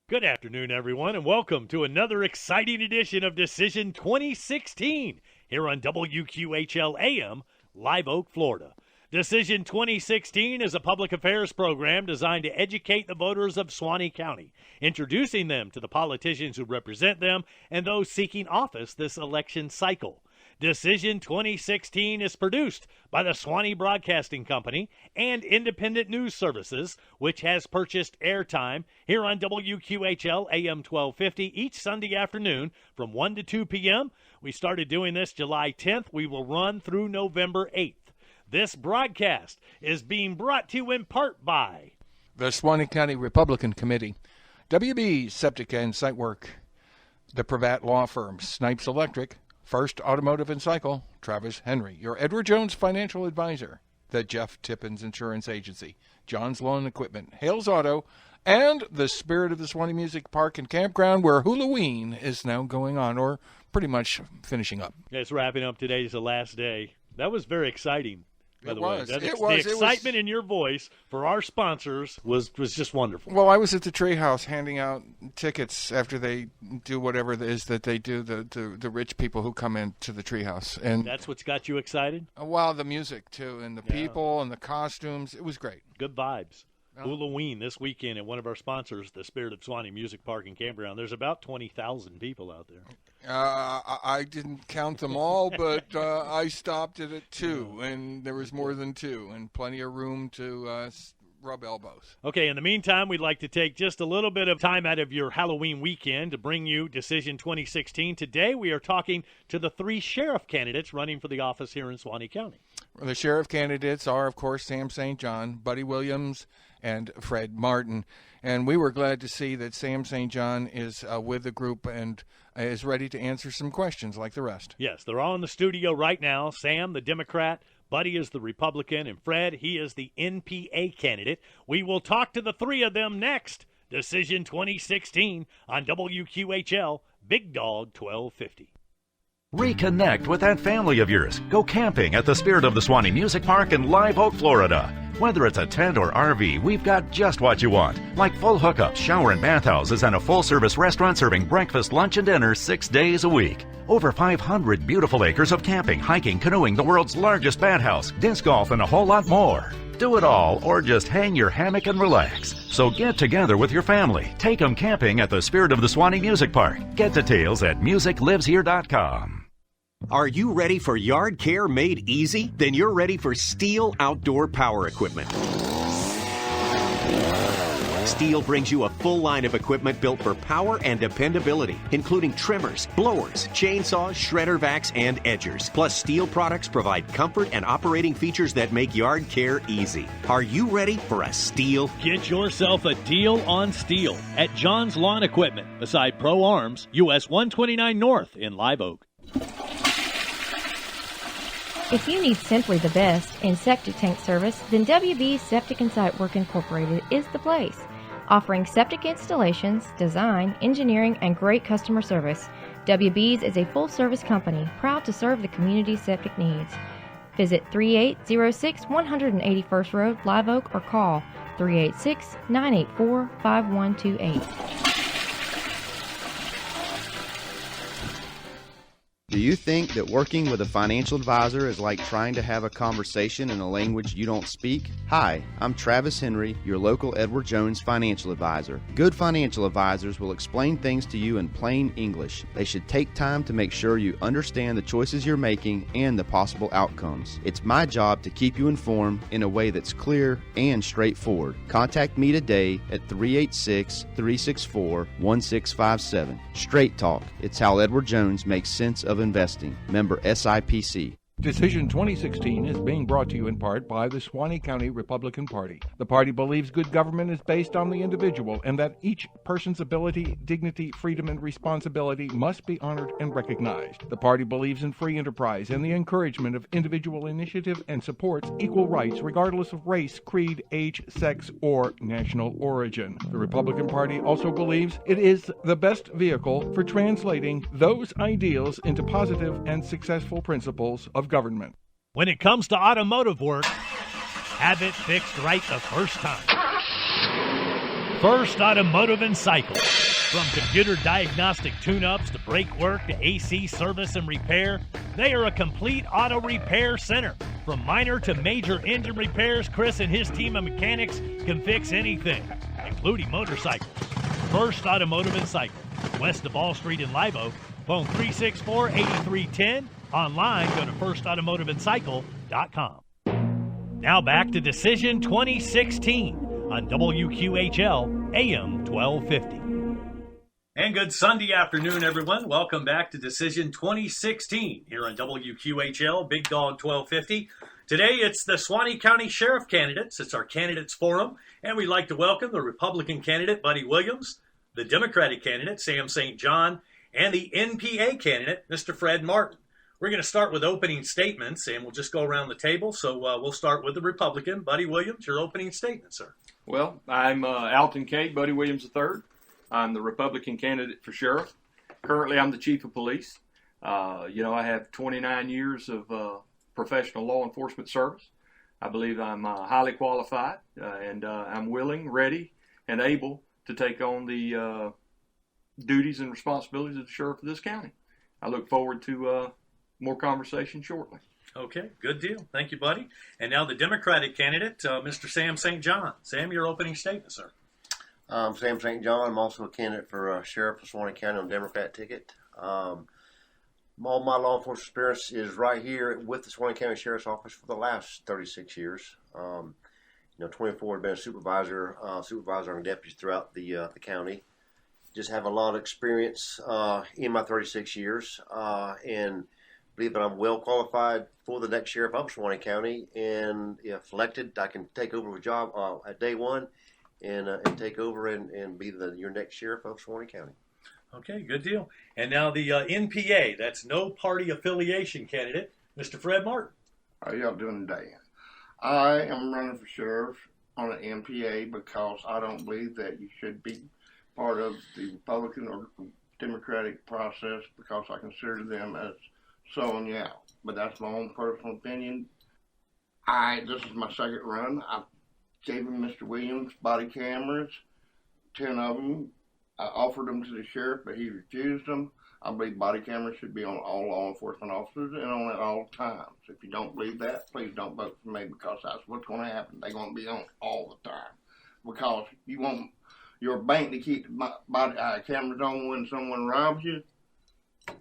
Good afternoon, everyone, and welcome to another exciting edition of Decision 2016 here on WQHL AM, Live Oak, Florida. Decision 2016 is a public affairs program designed to educate the voters of Suwannee County, introducing them to the politicians who represent them and those seeking office this election cycle. Decision 2016 is produced by the Suwannee Broadcasting Company and Independent News Services, which has purchased airtime here on WQHL AM 1250 each Sunday afternoon from 1 to 2 p.m. We started doing this July 10th. We will run through November 8th. This broadcast is being brought to you in part by the Suwannee County Republican Committee, WB Septic and Site Work, the Pravat Law Firm, Snipes Electric, First Automotive and Cycle, Travis Henry, your Edward Jones financial advisor, the Jeff Tippins Insurance Agency, John's Lawn Equipment, Hales Auto, and the Spirit of the Suwannee Music Park and Campground, where Halloween is now going on, or pretty much finishing up. Yeah, it's wrapping up. Today is the last day. That was very exciting. By the way, the excitement in your voice for our sponsors was just wonderful. Well, I was at the treehouse handing out tickets after they do whatever it is that they do, the rich people who come into the treehouse. And that's what's got you excited? Well, the music, too, and the people and the costumes. It was great. Good vibes. Halloween this weekend at one of our sponsors, the Spirit of Suwannee Music Park and Campground. There's about 20,000 people out there. I didn't count them all, but I stopped it at 2, and there was more than 2, and plenty of room to rub elbows. Okay, in the meantime, we'd like to take just a little bit of time out of your Halloween weekend to bring you Decision 2016. Today, we are talking to the 3 sheriff candidates running for the office here in Suwannee County. The sheriff candidates are, of course, Sam St. John, Buddy Williams, and Fred Martin. And we were glad to see that Sam St. John is with the group and is ready to answer some questions like the rest. Yes, they're all in the studio right now. Sam, the Democrat, Buddy is the Republican, and Fred, he is the NPA candidate. We will talk to the 3 of them next. Decision 2016 on WQHL, Big Dog 1250. Reconnect with that family of yours. Go camping at the Spirit of the Suwannee Music Park in Live Oak, Florida. Whether it's a tent or RV, we've got just what you want. Like full hookups, shower and bathhouses, and a full-service restaurant serving breakfast, lunch, and dinner 6 days a week. Over 500 beautiful acres of camping, hiking, canoeing, the world's largest bathhouse, disc golf, and a whole lot more. Do it all, or just hang your hammock and relax. So get together with your family. Take them camping at the Spirit of the Suwannee Music Park. Get details at musicliveshere.com. Are you ready for yard care made easy? Then you're ready for Steel Outdoor Power Equipment. Steel brings you a full line of equipment built for power and dependability, including trimmers, blowers, chainsaws, shredder vacs, and edgers. Plus, Steel products provide comfort and operating features that make yard care easy. Are you ready for a Steel? Get yourself a deal on Steel at John's Lawn Equipment beside Pro Arms, US 129 North in Live Oak. If you need simply the best in septic tank service, then WB Septic and Site Work Incorporated is the place. Offering septic installations, design, engineering, and great customer service, WB's is a full-service company proud to serve the community's septic needs. Visit 3806 181st Road, Live Oak, or call 386-984-5128. Do you think that working with a financial advisor is like trying to have a conversation in a language you don't speak? Hi, I'm Travis Henry, your local Edward Jones financial advisor. Good financial advisors will explain things to you in plain English. They should take time to make sure you understand the choices you're making and the possible outcomes. It's my job to keep you informed in a way that's clear and straightforward. Contact me today at 386-364-1657. Straight Talk. It's how Edward Jones makes sense of investing. Member SIPC. Decision 2016 is being brought to you in part by the Suwannee County Republican Party. The party believes good government is based on the individual and that each person's ability, dignity, freedom, and responsibility must be honored and recognized. The party believes in free enterprise and the encouragement of individual initiative and supports equal rights regardless of race, creed, age, sex, or national origin. The Republican Party also believes it is the best vehicle for translating those ideals into positive and successful principles of government. When it comes to automotive work, have it fixed right the first time. First Automotive and Cycle. From computer diagnostic tune-ups to brake work to AC service and repair, they are a complete auto repair center. From minor to major engine repairs, Chris and his team of mechanics can fix anything, including motorcycles. First Automotive and Cycle, west of Ball Street in Live Oak. Phone 364-8310. Online, go to firstautomotiveandcycle.com. Now back to Decision 2016 on WQHL AM 1250. And good Sunday afternoon, everyone. Welcome back to Decision 2016 here on WQHL Big Dog 1250. Today, it's the Suwannee County Sheriff candidates. It's our candidates forum, and we'd like to welcome the Republican candidate, Buddy Williams, the Democratic candidate, Sam St. John, and the NPA candidate, Mr. Fred Martin. We're going to start with opening statements, and we'll just go around the table. So we'll start with the Republican. Buddy Williams, your opening statement, sir. Well, I'm Alton K. Buddy Williams III. I'm the Republican candidate for sheriff. Currently, I'm the chief of police. I have 29 years of professional law enforcement service. I believe I'm highly qualified, and I'm willing, ready, and able to take on the duties and responsibilities of the sheriff of this county. I look forward to more conversation shortly. Okay, good deal. Thank you, buddy. And now the Democratic candidate, Mr. Sam St. John. Sam, your opening statement, sir. I'm Sam St. John. I'm also a candidate for sheriff of Suwannee County on Democrat ticket. All my law enforcement experience is right here with the Suwannee County Sheriff's Office for the last 36 years. 24 have been a supervisor and deputies throughout the county. Just have a lot of experience in my 36 years, and believe that I'm well qualified for the next sheriff of Suwannee County. And if elected, I can take over the job at day one. And take over and be your next sheriff of Suwannee County. Okay, good deal. And now the NPA, that's no party affiliation candidate, Mr. Fred Martin. How y'all doing today? I am running for sheriff on an NPA because I don't believe that you should be part of the Republican or Democratic process because I consider them as selling you out. But that's my own personal opinion. This is my second run. I gave him Mr. Williams body cameras, 10 of them. I offered them to the sheriff, but he refused them. I believe body cameras should be on all law enforcement officers and on at all times. If you don't believe that, please don't vote for me because that's what's going to happen. They're going to be on all the time because you want your bank to keep the body cameras on when someone robs you.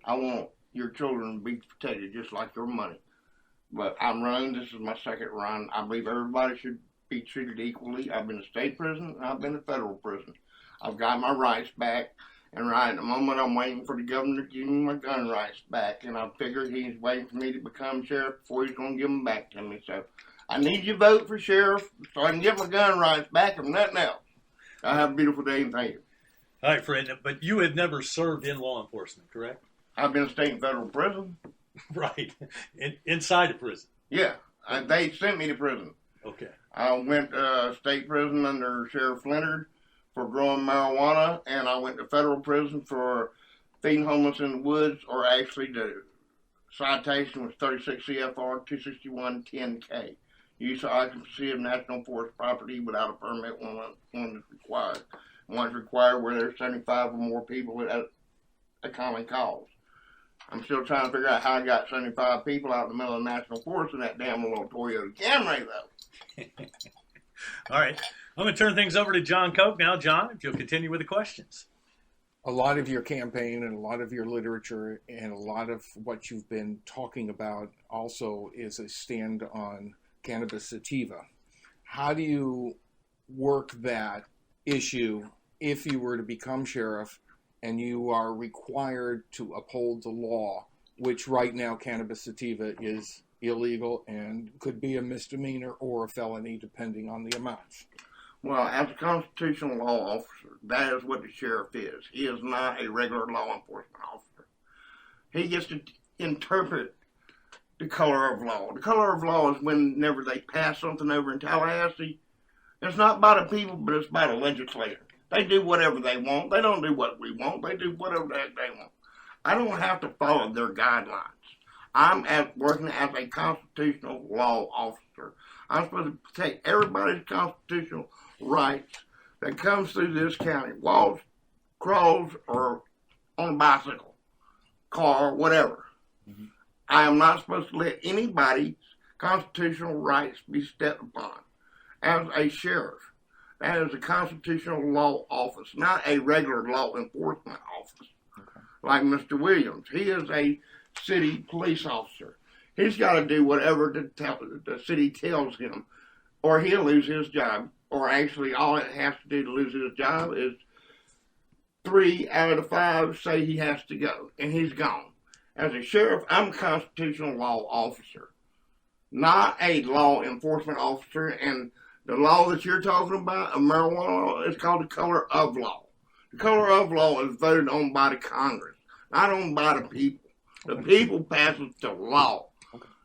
I want your children to be protected just like your money. But I'm running. This is my second run. I believe everybody should be treated equally. I've been to state prison and I've been to federal prison. I've got my rights back, and right at the moment I'm waiting for the governor to give me my gun rights back, and I figured he's waiting for me to become sheriff before he's going to give them back to me. So I need your vote for sheriff so I can get my gun rights back and nothing else. I have a beautiful day and thank you. All right, Fred, but you had never served in law enforcement, correct? I've been to state and federal prison. Right, inside of prison. Yeah, they sent me to prison. Okay. I went to state prison under Sheriff Leonard for growing marijuana, and I went to federal prison for feeding homeless in the woods, or actually the citation was 36 CFR 261-10K. Use of occupancy of national forest property without a permit when it's required. One is required where there's 75 or more people at a common cause. I'm still trying to figure out how I got 75 people out in the middle of the national forest in that damn little Toyota Camry, though. All right. I'm going to turn things over to John Koch now. John, if you'll continue with the questions. A lot of your campaign and a lot of your literature and a lot of what you've been talking about also is a stand on cannabis sativa. How do you work that issue if you were to become sheriff and you are required to uphold the law, which right now cannabis sativa is illegal and could be a misdemeanor or a felony depending on the amounts? Well, as a constitutional law officer, that is what the sheriff is. He is not a regular law enforcement officer. He gets to interpret the color of law. The color of law is whenever they pass something over in Tallahassee. It's not by the people, but it's by the legislature. They do whatever they want. They don't do what we want. They do whatever the heck they want. I don't have to follow their guidelines. I'm working as a constitutional law officer. I'm supposed to protect everybody's constitutional rights that comes through this county, walks, crawls, or on a bicycle, car, whatever, I am not supposed to let anybody's constitutional rights be stepped upon. As a sheriff, that is a constitutional law office, not a regular law enforcement office. Okay. Like Mr. Williams, he is a city police officer. He's got to do whatever the city tells him, or he'll lose his job. Or actually, all it has to do to lose his job is 3 out of the 5 say he has to go, and he's gone. As a sheriff, I'm a constitutional law officer, not a law enforcement officer. And the law that you're talking about, a marijuana law, is called the color of law. The color of law is voted on by the Congress, not owned by the people. The people passes the law,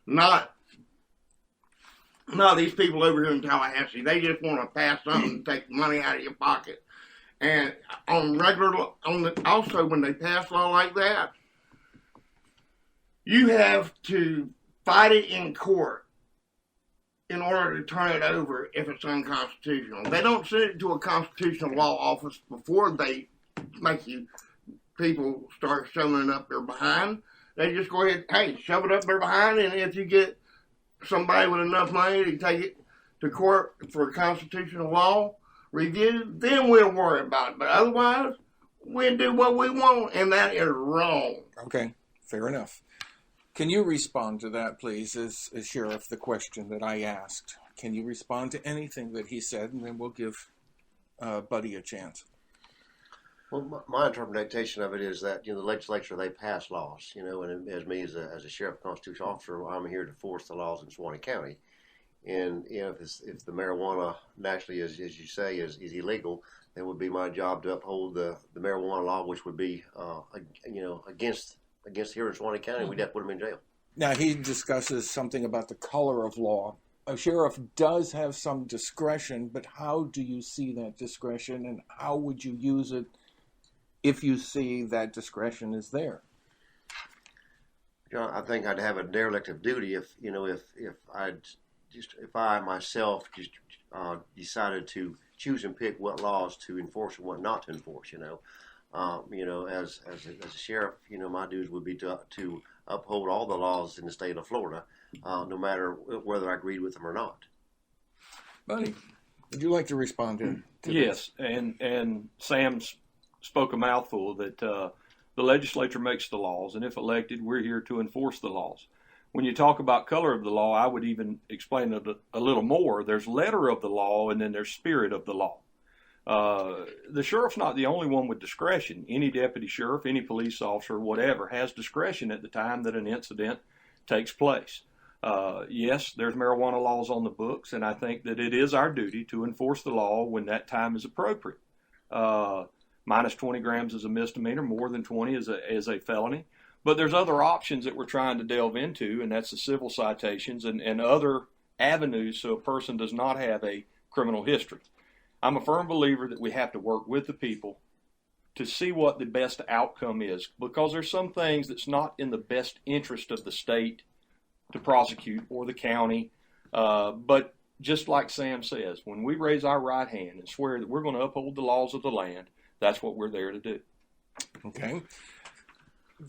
not these people over here in Tallahassee. They just want to pass something and take money out of your pocket. And also when they pass law like that, you have to fight it in court in order to turn it over if it's unconstitutional. They don't send it to a constitutional law office before they make people start shoving it up their behind. They just go ahead, hey, shove it up their behind, and if you get somebody with enough money to take it to court for constitutional law review, then we'll worry about it. But otherwise, we'll do what we want, and that is wrong. Okay, fair enough. Can you respond to that, please, as Sheriff, the question that I asked? Can you respond to anything that he said, and then we'll give Buddy a chance? Well, my interpretation of it is that, the legislature, they pass laws, and as me as a sheriff, constitutional officer, I'm here to enforce the laws in Suwannee County. And if the marijuana naturally, as you say, is illegal, then it would be my job to uphold the marijuana law, which would be, against here in Suwannee County. We'd have to put them in jail. Now, he discusses something about the color of law. A sheriff does have some discretion, but how do you see that discretion, and how would you use it if you see that discretion is there? I think I'd have a derelict of duty if I myself just decided to choose and pick what laws to enforce and what not to enforce. As a sheriff, my duties would be to uphold all the laws in the state of Florida, no matter whether I agreed with them or not. Buddy, would you like to respond to yes, this? and Sam spoke a mouthful that the legislature makes the laws, and if elected, we're here to enforce the laws. When you talk about color of the law, I would even explain it a little more. There's letter of the law, and then there's spirit of the law. The sheriff's not the only one with discretion. Any deputy sheriff, any police officer, whatever, has discretion at the time that an incident takes place. Yes, there's marijuana laws on the books, and I think that it is our duty to enforce the law when that time is appropriate. Minus 20 grams is a misdemeanor, more than 20 is a felony. But there's other options that we're trying to delve into, and that's the civil citations and other avenues so a person does not have a criminal history. I'm a firm believer that we have to work with the people to see what the best outcome is, because there's some things that's not in the best interest of the state to prosecute or the county. But just like Sam says, when we raise our right hand and swear that we're going to uphold the laws of the land, that's what we're there to do. Okay.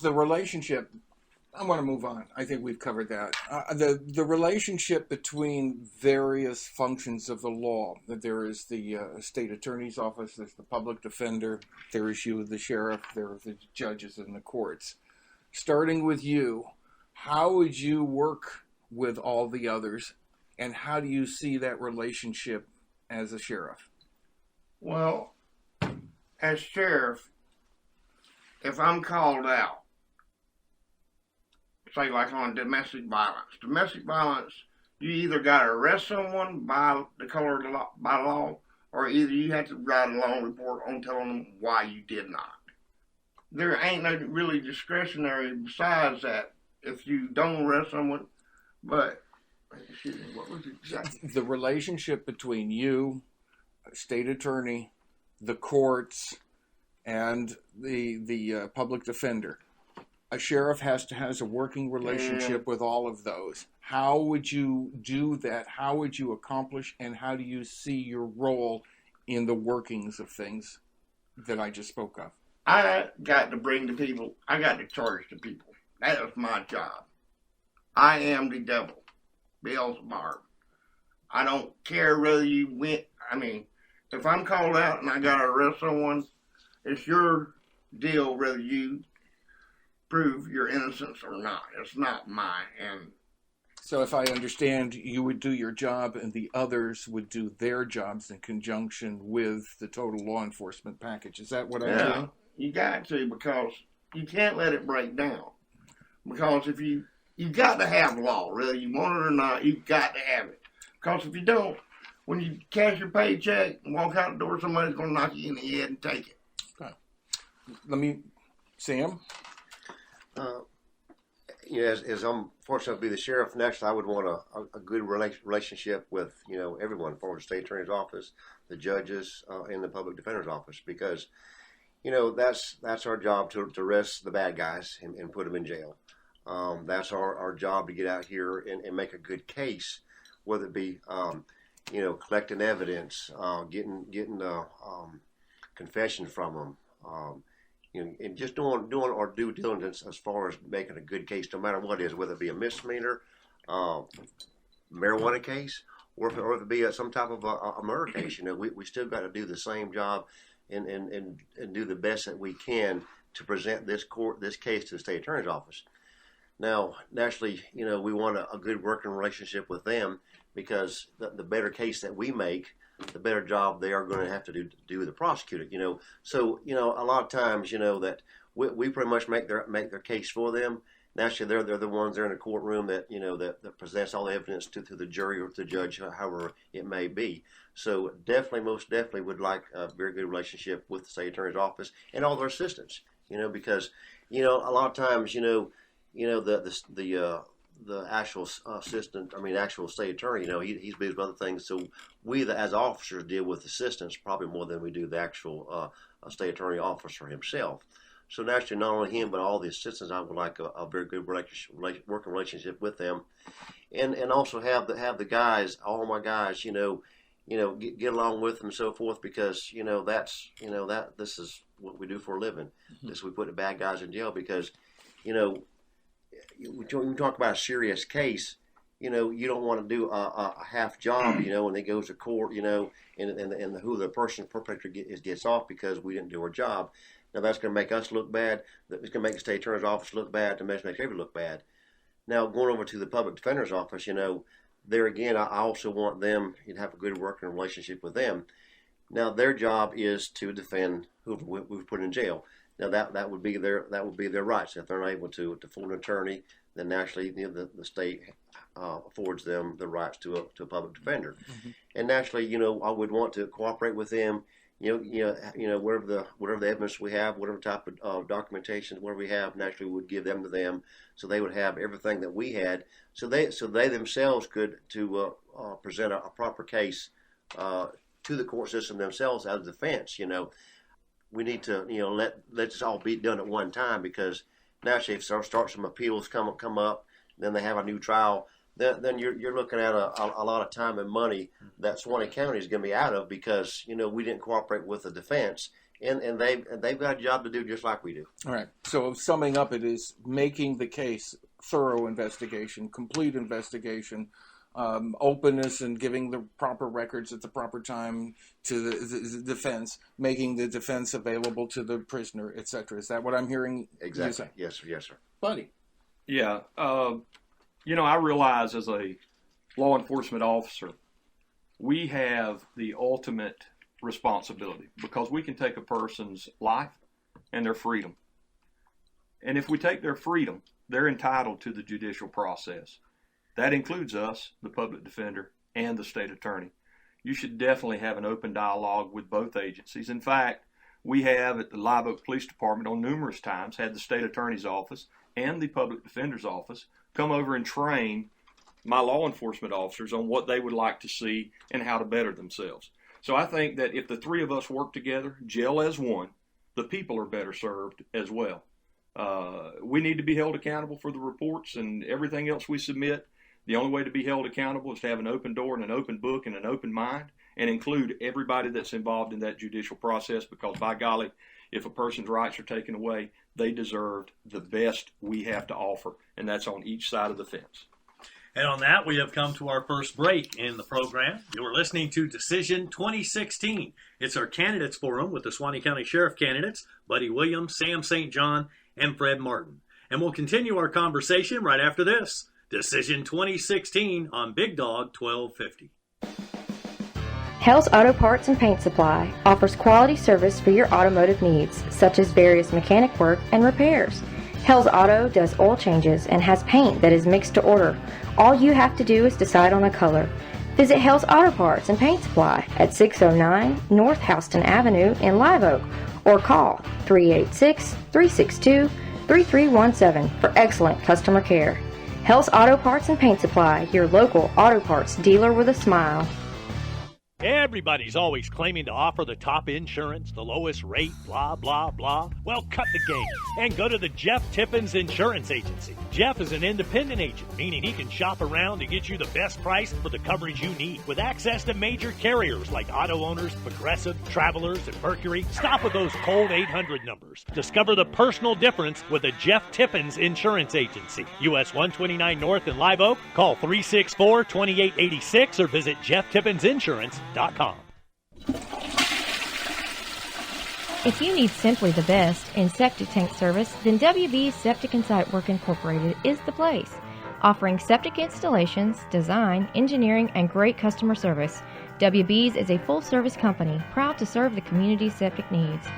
The relationship, I want to move on. I think we've covered that. The relationship between various functions of the law. There is the state attorney's office, there's the public defender, there is you, the sheriff, there are the judges and the courts. Starting with you, how would you work with all the others, and how do you see that relationship as a sheriff? Well, as sheriff, if I'm called out, say like on domestic violence, you either got to arrest someone by the color of the law, by law, or either you have to write a law report on telling them why you did not. There ain't no really discretionary besides that if you don't arrest someone. But excuse me, what was it exactly? The relationship between you, state attorney, the courts, and the public defender. A sheriff has a working relationship with all of those. How would you do that? How would you accomplish, and how do you see your role in the workings of things that I just spoke of? I got to bring the people, I got to charge the people. That is my job. I am the devil, Beelzebub. I don't care whether you went, if I'm called out and I got to arrest someone, it's your deal whether you prove your innocence or not. It's not mine. And so if I understand, you would do your job and the others would do their jobs in conjunction with the total law enforcement package. Is that what I'm doing? You got to, because you can't let it break down. Because if you got to have law, whether you want it or not, you've got to have it. Because if you don't, when you cash your paycheck and walk out the door, somebody's going to knock you in the head and take it. Okay. Sam? As I'm fortunate to be the sheriff next, I would want a good relationship with, everyone, from the state attorney's office, the judges, and the public defender's office, because, that's our job to arrest the bad guys and put them in jail. That's our job to get out here and make a good case, whether it be, collecting evidence, getting confession from them, and just doing our due diligence as far as making a good case, no matter what it is, whether it be a misdemeanor, marijuana case, or if it be some type of a murder case. We still got to do the same job and do the best that we can to present this case to the state attorney's office. Now, naturally, we want a good working relationship with them, because the better case that we make, the better job they are going to have to do with the prosecutor. So a lot of times, that we pretty much make their case for them. Naturally, they're the ones there in the courtroom that that presents all the evidence to the jury or to the judge, however it may be. So most definitely would like a very good relationship with the state attorney's office and all their assistants. Because a lot of times, the actual assistant, actual state attorney, he's busy with other things. So we, as officers, deal with assistants probably more than we do the actual state attorney officer himself. So naturally, not only him, but all the assistants, I would like a very good working relationship with them, and also have the guys, all my guys, get along with them and so forth, because this is what we do for a living. Mm-hmm. This we put the bad guys in jail, because when you talk about a serious case, you don't want to do a half job, when it goes to court, and who the person perpetrator gets off because we didn't do our job. Now that's going to make us look bad. It's going to make the state attorney's office look bad. To make everybody look bad. Now going over to the public defender's office, there again, I also want them to have a good working relationship with them. Now their job is to defend who we've put in jail. Now that would be their rights. If they're not able to afford an attorney, then naturally the state affords them the rights to a public defender. Mm-hmm. And naturally, I would want to cooperate with them. Whatever the evidence we have, whatever type of documentation, whatever we have, naturally we would give them to them, so they would have everything that we had, so they themselves could present a proper case to the court system themselves as a defense. We need to let this all be done at one time, because naturally if start some appeals come up, then they have a new trial. Then you're looking at a lot of time and money that Suwannee County is going to be out of, because we didn't cooperate with the defense, and they've got a job to do just like we do. All right. So summing up, it is making the case, thorough investigation, complete investigation, openness, and giving the proper records at the proper time to the defense, making the defense available to the prisoner, etc. Is that what I'm hearing? Exactly. Yes, sir. Buddy. Yeah. I realize as a law enforcement officer, we have the ultimate responsibility, because we can take a person's life and their freedom. And if we take their freedom, they're entitled to the judicial process. That includes us, the public defender, and the state attorney. You should definitely have an open dialogue with both agencies. In fact, we have at the Live Oak Police Department on numerous times had the state attorney's office and the public defender's office come over and train my law enforcement officers on what they would like to see and how to better themselves. So I think that if the three of us work together, gel as one, the people are better served as well. We need to be held accountable for the reports and everything else we submit. The only way to be held accountable is to have an open door and an open book and an open mind, and include everybody that's involved in that judicial process, because by golly, if a person's rights are taken away, they deserve the best we have to offer, and that's on each side of the fence. And on that, we have come to our first break in the program. You're listening to Decision 2016. It's our candidates forum with the Suwannee County Sheriff candidates, Buddy Williams, Sam St. John, and Fred Martin. And we'll continue our conversation right after this. Decision 2016 on Big Dog 1250. Hell's Auto Parts and Paint Supply offers quality service for your automotive needs, such as various mechanic work and repairs. Hell's Auto does oil changes and has paint that is mixed to order. All you have to do is decide on a color. Visit Hell's Auto Parts and Paint Supply at 609 North Houston Avenue in Live Oak, or call 386-362-3317 for excellent customer care. Hell's Auto Parts and Paint Supply, your local auto parts dealer with a smile. Everybody's always claiming to offer the top insurance, the lowest rate, blah, blah, blah. Well, cut the game and go to the Jeff Tippins Insurance Agency. Jeff is an independent agent, meaning he can shop around to get you the best price for the coverage you need. With access to major carriers like Auto Owners, Progressive, Travelers, and Mercury, stop with those cold 800 numbers. Discover the personal difference with the Jeff Tippins Insurance Agency. US 129 North in Live Oak. Call 364-2886 or visit JeffTippinsinsurance.com. If you need simply the best in septic tank service, then WB's Septic and Site Work Incorporated is the place. Offering septic installations, design, engineering, and great customer service, WB's is a full-service company proud to serve the community's septic needs.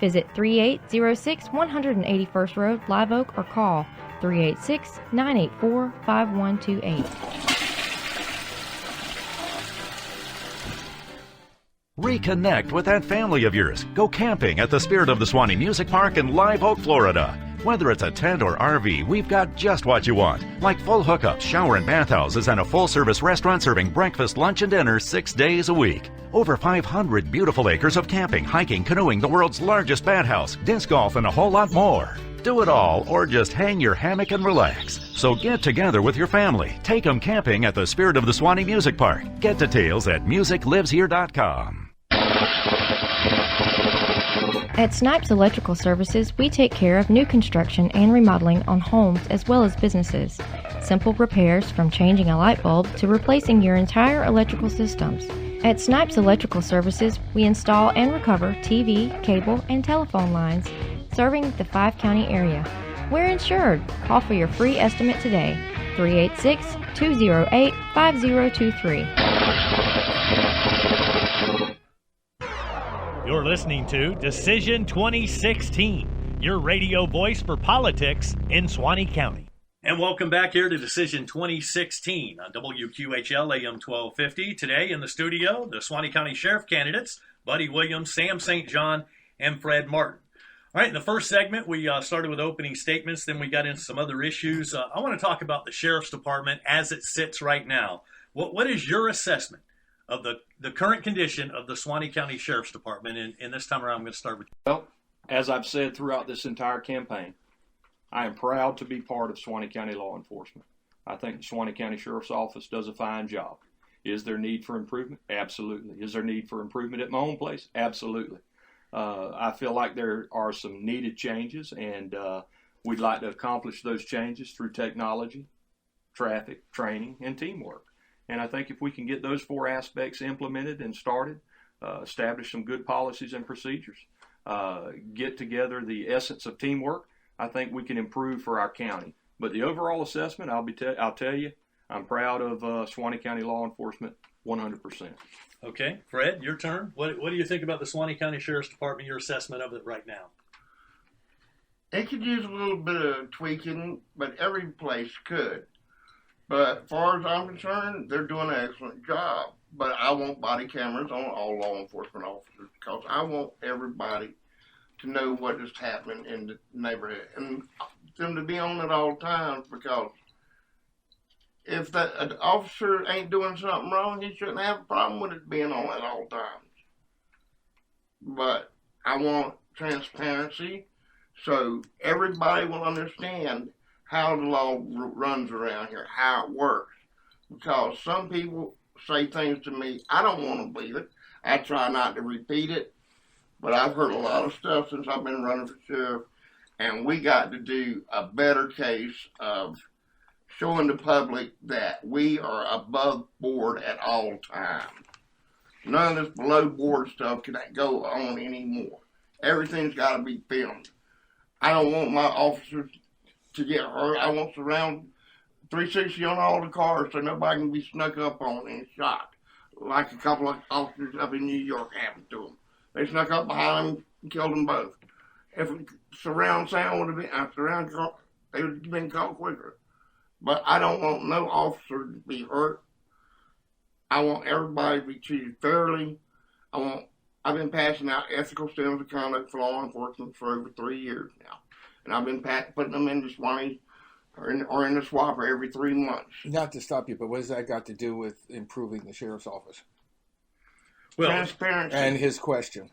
Visit 3806 181st Road, Live Oak, or call 386-984-5128. Reconnect with that family of yours. Go camping at the Spirit of the Suwannee Music Park in Live Oak, Florida. Whether it's a tent or RV, we've got just what you want. Like full hookups, shower and bathhouses, and a full-service restaurant serving breakfast, lunch, and dinner 6 days a week. Over 500 beautiful acres of camping, hiking, canoeing, the world's largest bat house, disc golf, and a whole lot more. Do it all, or just hang your hammock and relax. So get together with your family. Take them camping at the Spirit of the Suwannee Music Park. Get details at musicliveshere.com. At Snipes Electrical Services, we take care of new construction and remodeling on homes as well as businesses. Simple repairs from changing a light bulb to replacing your entire electrical systems. At Snipes Electrical Services, we install and recover TV, cable, and telephone lines, serving the 5-county area. We're insured. Call for your free estimate today. 386-208-5023. You're listening to Decision 2016, your radio voice for politics in Suwannee County. And welcome back here to Decision 2016 on WQHL AM 1250. Today in the studio, the Suwannee County Sheriff candidates, Buddy Williams, Sam St. John, and Fred Martin. All right, in the first segment, we started with opening statements, then we got into some other issues. I want to talk about the Sheriff's Department as it sits right now. What is your assessment of the current condition of the Suwannee County Sheriff's Department? And this time around, I'm going to start with you. Well, as I've said throughout this entire campaign, I am proud to be part of Suwannee County law enforcement. I think the Suwannee County Sheriff's Office does a fine job. Is there need for improvement? Absolutely. Is there need for improvement at my own place? Absolutely. I feel like there are some needed changes, and we'd like to accomplish those changes through technology, traffic, training, and teamwork. And I think if we can get those 4 aspects implemented and started, establish some good policies and procedures, get together the essence of teamwork, I think we can improve for our county. But the overall assessment, I'll tell you, I'm proud of Suwannee County law enforcement 100%. Okay, Fred, your turn. What do you think about the Suwannee County Sheriff's Department, your assessment of it right now? It could use a little bit of tweaking, but every place could. But as far as I'm concerned, they're doing an excellent job. But I want body cameras on all law enforcement officers because I want everybody to know what is happening in the neighborhood and them to be on it all times, because if an officer ain't doing something wrong, he shouldn't have a problem with it being on at all times. But I want transparency so everybody will understand how the law runs around here, how it works. Because some people say things to me. I don't want to believe it. I try not to repeat it, but I've heard a lot of stuff since I've been running for sheriff, and we got to do a better case of showing the public that we are above board at all times. None of this below board stuff can go on anymore. Everything's got to be filmed. I don't want my officers to get hurt. I want surround 360 on all the cars so nobody can be snuck up on and shot, like a couple of officers up in New York happened to them. They snuck up behind them and killed them both. If surround sound would have been, they would have been caught quicker. But I don't want no officer to be hurt. I want everybody to be treated fairly. I've been passing out ethical standards of conduct for law enforcement for over 3 years now. And I've been putting them in the Suwannee or in the swapper every 3 months. Not to stop you, but what has that got to do with improving the sheriff's office? Well, transparency. And his question.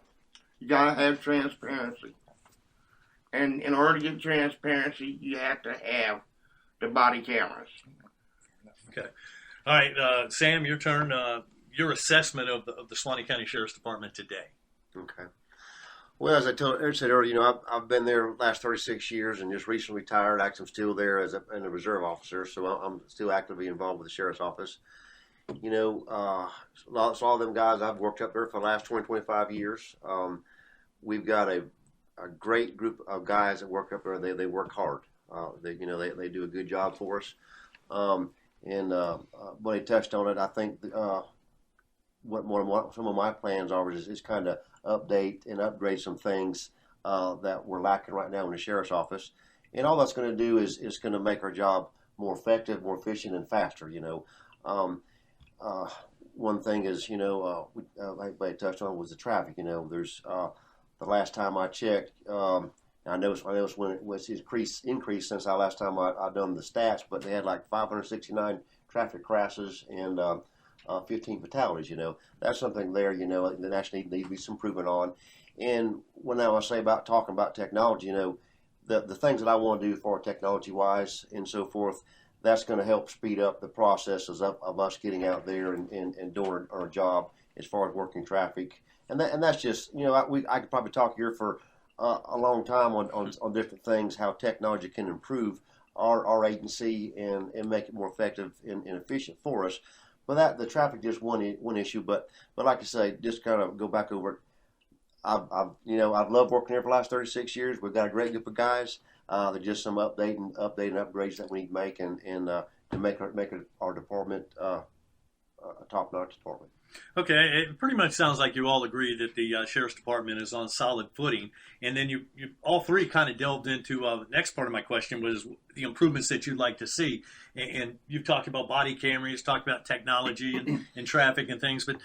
You got to have transparency. And in order to get transparency, you have to have the body cameras. Okay. All right, Sam, your turn. Your assessment of the Suwannee County Sheriff's Department today. Okay. Well, as I said earlier, I've been there the last 36 years and just recently retired. Actually, I'm still there as a reserve officer, so I'm still actively involved with the sheriff's office. Lots of them guys, I've worked up there for the last 20, 25 years. We've got a great group of guys that work up there. They work hard. They do a good job for us. When he touched on it, I think what some of my plans are is kind of update and upgrade some things that we're lacking right now in the sheriff's office. And all that's going to do is going to make our job more effective, more efficient, and faster. One thing is, everybody touched on was the traffic. There's the last time I checked, I noticed when it was increased since the last time I done the stats, but they had like 569 traffic crashes and 15 fatalities. That's something there. That actually needs to be some improvement on. And when I say about talking about technology, the things that I want to do for technology wise and so forth, that's going to help speed up the processes of us getting out there and doing our job as far as working traffic. And that's just, I could probably talk here for a long time on different things, how technology can improve our agency and make it more effective and efficient for us. But the traffic just one issue. But like I say, just kind of go back over it. I've loved working here for the last 36 years. We've got a great group of guys. There's just some update and upgrades that we need to make and to make our department a top-notch department. Okay, it pretty much sounds like you all agree that the Sheriff's Department is on solid footing. And then you all three kind of delved into the next part of my question was the improvements that you'd like to see. And you've talked about body cameras, talked about technology and traffic and things. But,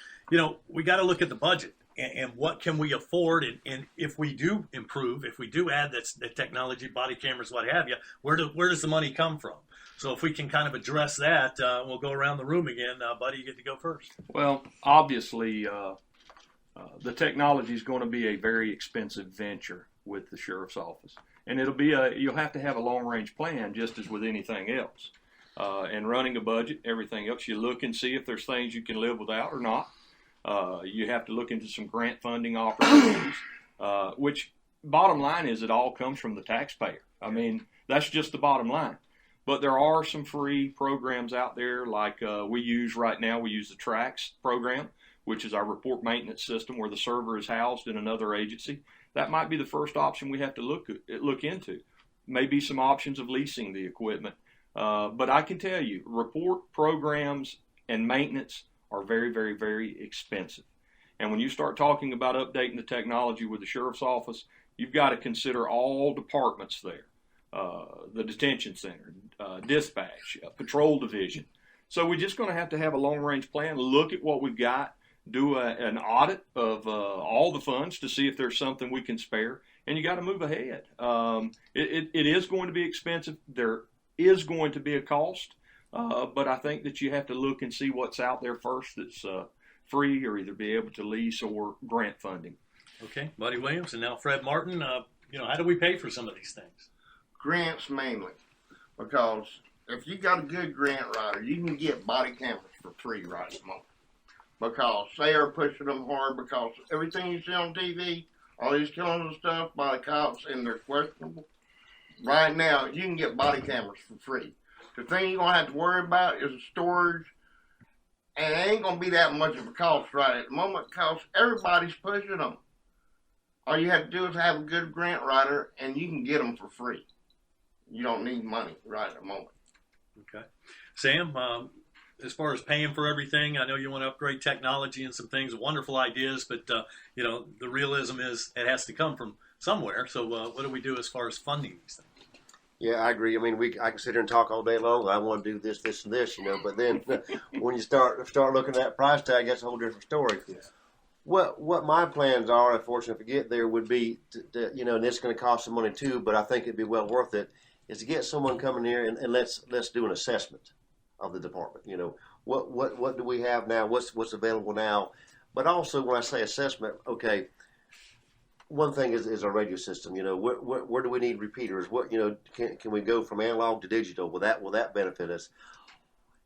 we got to look at the budget and what can we afford. And if we do improve, if we do add the technology, body cameras, what have you, where does the money come from? So if we can kind of address that, we'll go around the room again. Buddy, you get to go first. Well, obviously, the technology is going to be a very expensive venture with the sheriff's office. And you'll have to have a long-range plan just as with anything else. And running a budget, everything else, you look and see if there's things you can live without or not. You have to look into some grant funding opportunities, which bottom line is it all comes from the taxpayer. I mean, that's just the bottom line. But there are some free programs out there like we use right now. We use the TRAX program, which is our report maintenance system where the server is housed in another agency. That might be the first option we have to look into. Maybe some options of leasing the equipment. But I can tell you, report programs and maintenance are very, very, very expensive. And when you start talking about updating the technology with the sheriff's office, you've got to consider all departments there. The detention center, dispatch, patrol division. So we're just going to have a long-range plan, look at what we've got, do an audit of all the funds to see if there's something we can spare, and you got to move ahead. It is going to be expensive. There is going to be a cost, but I think that you have to look and see what's out there first that's free or either be able to lease or grant funding. Okay, Buddy Williams, and now Fred Martin. How do we pay for some of these things? Grants mainly, because if you got a good grant writer, you can get body cameras for free right at the moment. Because they are pushing them hard, because everything you see on TV, all these killings and stuff by the cops, and they're questionable. Right now, you can get body cameras for free. The thing you're going to have to worry about is the storage, and it ain't going to be that much of a cost right at the moment, because everybody's pushing them. All you have to do is have a good grant writer, and you can get them for free. You don't need money right at the moment. Okay. Sam, as far as paying for everything, I know you want to upgrade technology and some things, wonderful ideas, but, the realism is it has to come from somewhere. So what do we do as far as funding these things? Yeah, I agree. I mean, I can sit here and talk all day long. I want to do this, this, and this, But then when you start looking at that price tag, that's a whole different story. Yeah. What my plans are, unfortunately, if we get there, would be to and it's going to cost some money too, but I think it'd be well worth it, is to get someone coming here and let's do an assessment of the department. What do we have now? What's available now? But also, when I say assessment, okay, one thing is our radio system. Where do we need repeaters? Can we go from analog to digital? Will that benefit us?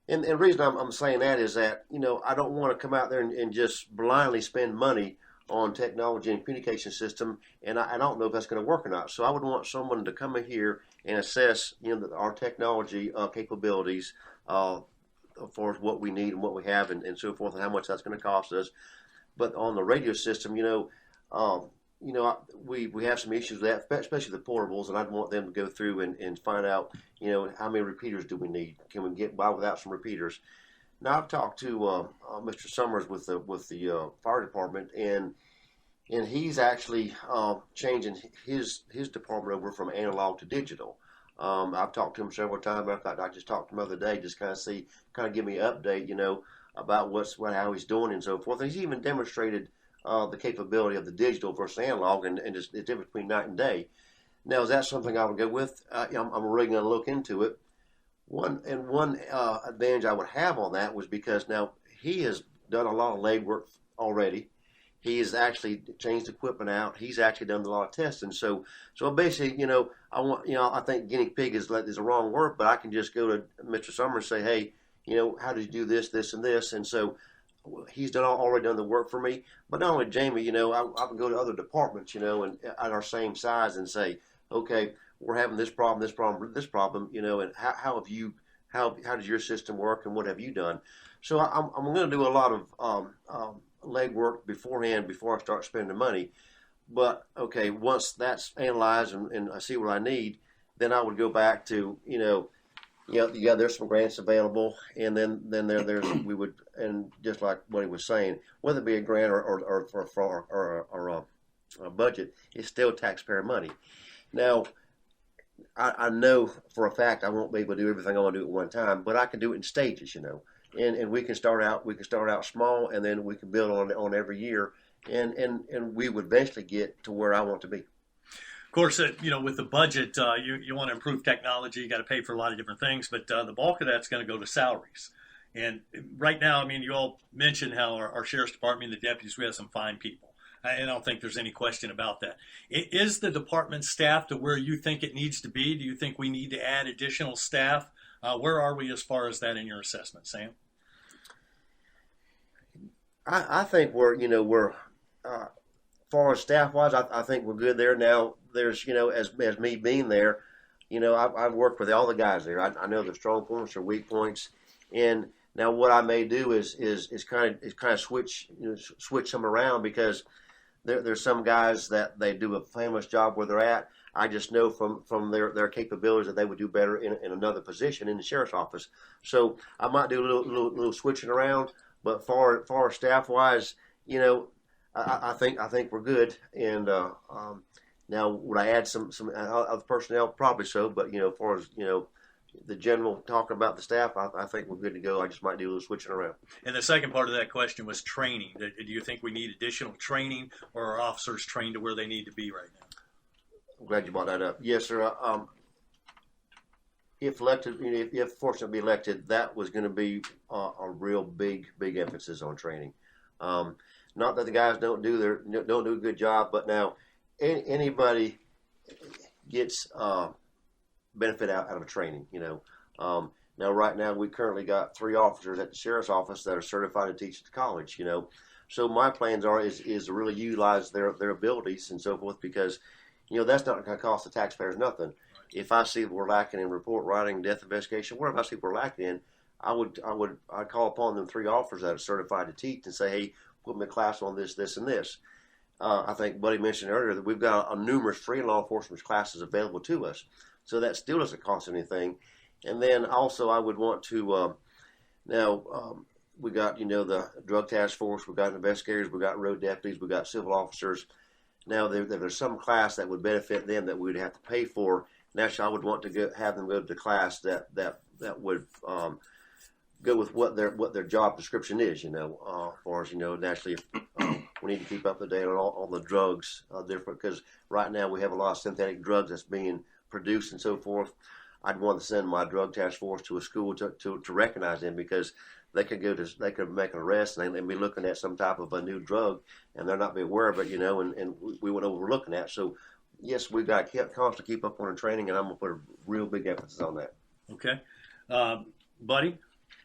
And the reason I'm saying that is that I don't want to come out there and just blindly spend money on technology and communication system, and I don't know if that's going to work or not. So I would want someone to come in here and assess our technology capabilities as far as what we need and what we have and so forth, and how much that's going to cost us. But on the radio system, we have some issues with that, especially the portables, and I'd want them to go through and find out, how many repeaters do we need? Can we get by without some repeaters? Now, I've talked to Mr. Summers with the fire department, and he's actually changing his department over from analog to digital. I've talked to him several times. In fact, I just talked to him the other day, just kind of give me an update, about how he's doing and so forth. And he's even demonstrated the capability of the digital versus analog and just the difference between night and day. Now, is that something I would go with? I'm really going to look into it. One advantage I would have on that was because now he has done a lot of legwork already. He has actually changed equipment out. He's actually done a lot of testing. So basically, I think guinea pig is the wrong word, but I can just go to Mr. Summers and say, hey, how did you do this, this, and this? And so he's already done the work for me. But not only Jamie, I can go to other departments, and at our same size and say, okay, we're having this problem, and how does your system work, and what have you done? So I'm going to do a lot of legwork beforehand before I start spending money. But okay, once that's analyzed and I see what I need, then I would go back to there's some grants available, and then there's we would, and just like what he was saying, whether it be a grant or a budget, it's still taxpayer money. Now, I know for a fact I won't be able to do everything I want to do at one time, but I can do it in stages, and we can start out small, and then we can build on every year, and we would eventually get to where I want to be. Of course, with the budget, you want to improve technology. You got to pay for a lot of different things, but the bulk of that's going to go to salaries. And right now, you all mentioned how our sheriff's department and the deputies, we have some fine people. I don't think there's any question about that. Is the department staffed to where you think it needs to be? Do you think we need to add additional staff? Where are we as far as that in your assessment, Sam? I think we're as far as staff-wise, I think we're good there. Now, there's, as me being there, I've worked with all the guys there. I know their strong points or weak points, and now what I may do is kind of switch them around, because there's some guys that they do a famous job where they're at. I just know from their capabilities that they would do better in another position in the sheriff's office. So I might do a little switching around, but far staff-wise, I think we're good. And now would I add some other personnel? Probably so. But as far as the general talking about the staff, I think we're good to go. I just might do a little switching around. And the second part of that question was training. Do you think we need additional training, or are officers trained to where they need to be right now? I'm glad you brought that up. Yes, sir. If elected, if fortunate to be elected, that was going to be a real big emphasis on training. Not that the guys don't do a good job, but now anybody gets benefit out of training. Now Now, right now, we currently got 3 officers at the sheriff's office that are certified to teach at the college, you know. So my plans is to really utilize their abilities and so forth, because, you know, that's not going to cost the taxpayers nothing. If I see we're lacking in report writing, death investigation, whatever I see we're lacking in, I'd call upon them 3 officers that are certified to teach and say, hey, put me a class on this, this, and this. I think Buddy mentioned earlier that we've got numerous free law enforcement classes available to us, so that still doesn't cost anything. And then also I would want to we got, you know, the drug task force, we've got investigators, we've got road deputies, we've got civil officers. Now there's some class that would benefit them that we'd have to pay for. And actually, I would want to have them go to the class that would go with what their job description is. You know, as far as, you know, naturally, we need to keep up to date on all the drugs, different, because right now we have a lot of synthetic drugs that's being produced and so forth. I'd want to send my drug task force to a school to recognize them, because they could make an arrest and they'd be looking at some type of a new drug and they're not be aware of it, you know, and we would know what we're looking at. So yes, we've got to constantly keep up on our training, and I'm going to put a real big emphasis on that. Okay. Buddy,